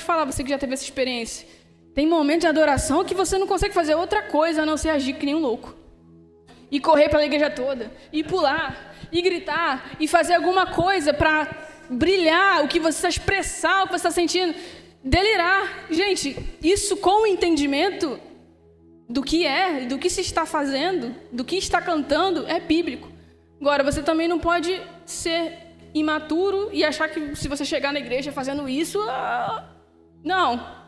falar, você que já teve essa experiência. Tem momentos de adoração que você não consegue fazer outra coisa a não ser agir que nem um louco. E correr pela igreja toda, e pular, e gritar, e fazer alguma coisa para brilhar o que você está expressar, o que você está sentindo, delirar. Gente, isso com o entendimento do que é, do que se está fazendo, do que está cantando, é bíblico. Agora, você também não pode ser imaturo e achar que se você chegar na igreja fazendo isso... Não.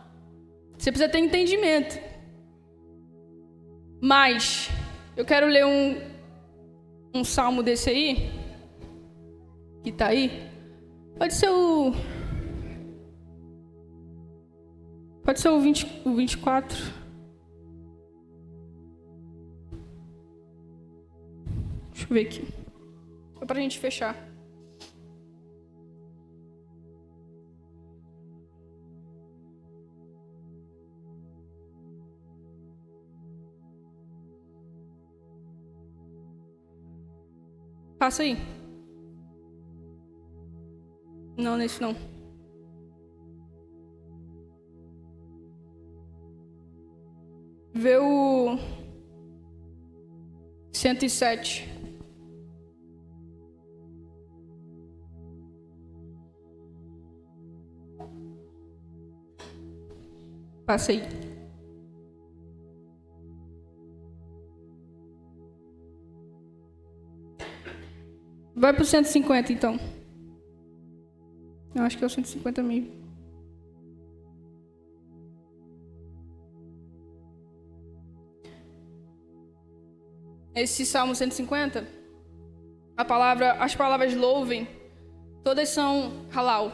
Você precisa ter entendimento. Mas, eu quero ler um salmo desse aí, que está aí. Pode ser o 24. Deixa eu ver aqui. Só pra gente fechar. Passa aí. Não, nesse não. Vê o 107. Passa aí. Vai pro 150, então. Eu acho que é o 150 mesmo. Esse Salmo 150, as palavras louvem, todas são halal.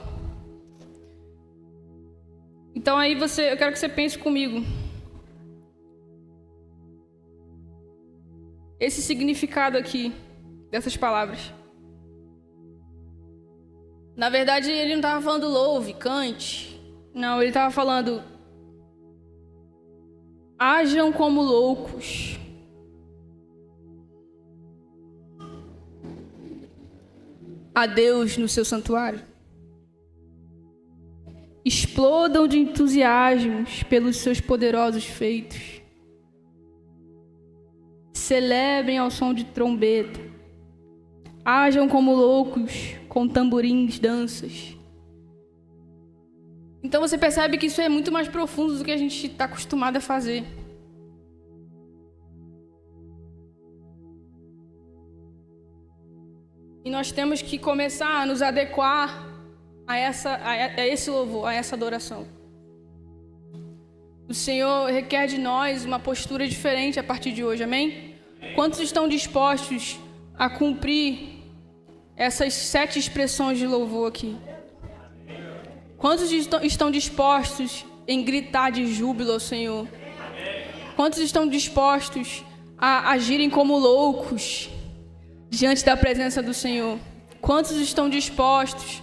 Então aí eu quero que você pense comigo. Esse significado aqui, dessas palavras. Na verdade, ele não estava falando louve, cante. Não, ele estava falando: hajam como loucos. A Deus no seu santuário. Explodam de entusiasmos pelos seus poderosos feitos. Celebrem ao som de trombeta. Hajam como loucos com tamborins, danças. Então você percebe que isso é muito mais profundo do que a gente está acostumado a fazer. E nós temos que começar a nos adequar a esse louvor, a essa adoração. O Senhor requer de nós uma postura diferente a partir de hoje, amém? Quantos estão dispostos a cumprir essas 7 expressões de louvor aqui? Quantos estão dispostos em gritar de júbilo ao Senhor? Quantos estão dispostos a agirem como loucos diante da presença do Senhor? Quantos estão dispostos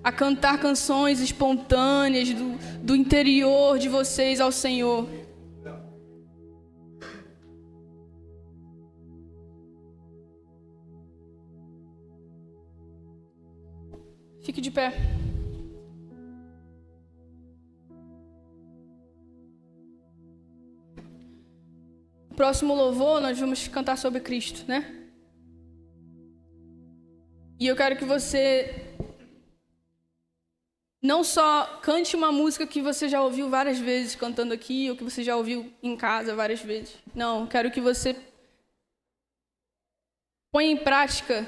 a cantar canções espontâneas do interior de vocês ao Senhor? Fique de pé. O próximo louvor nós vamos cantar sobre Cristo, né? E eu quero que você não só cante uma música que você já ouviu várias vezes cantando aqui, ou que você já ouviu em casa várias vezes. Não, eu quero que você ponha em prática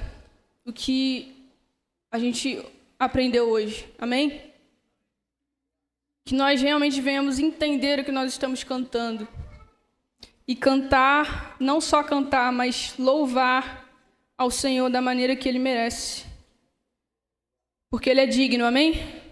o que a gente aprendeu hoje. Amém? Que nós realmente venhamos entender o que nós estamos cantando. E cantar, não só cantar, mas louvar ao Senhor da maneira que Ele merece. Porque Ele é digno, amém?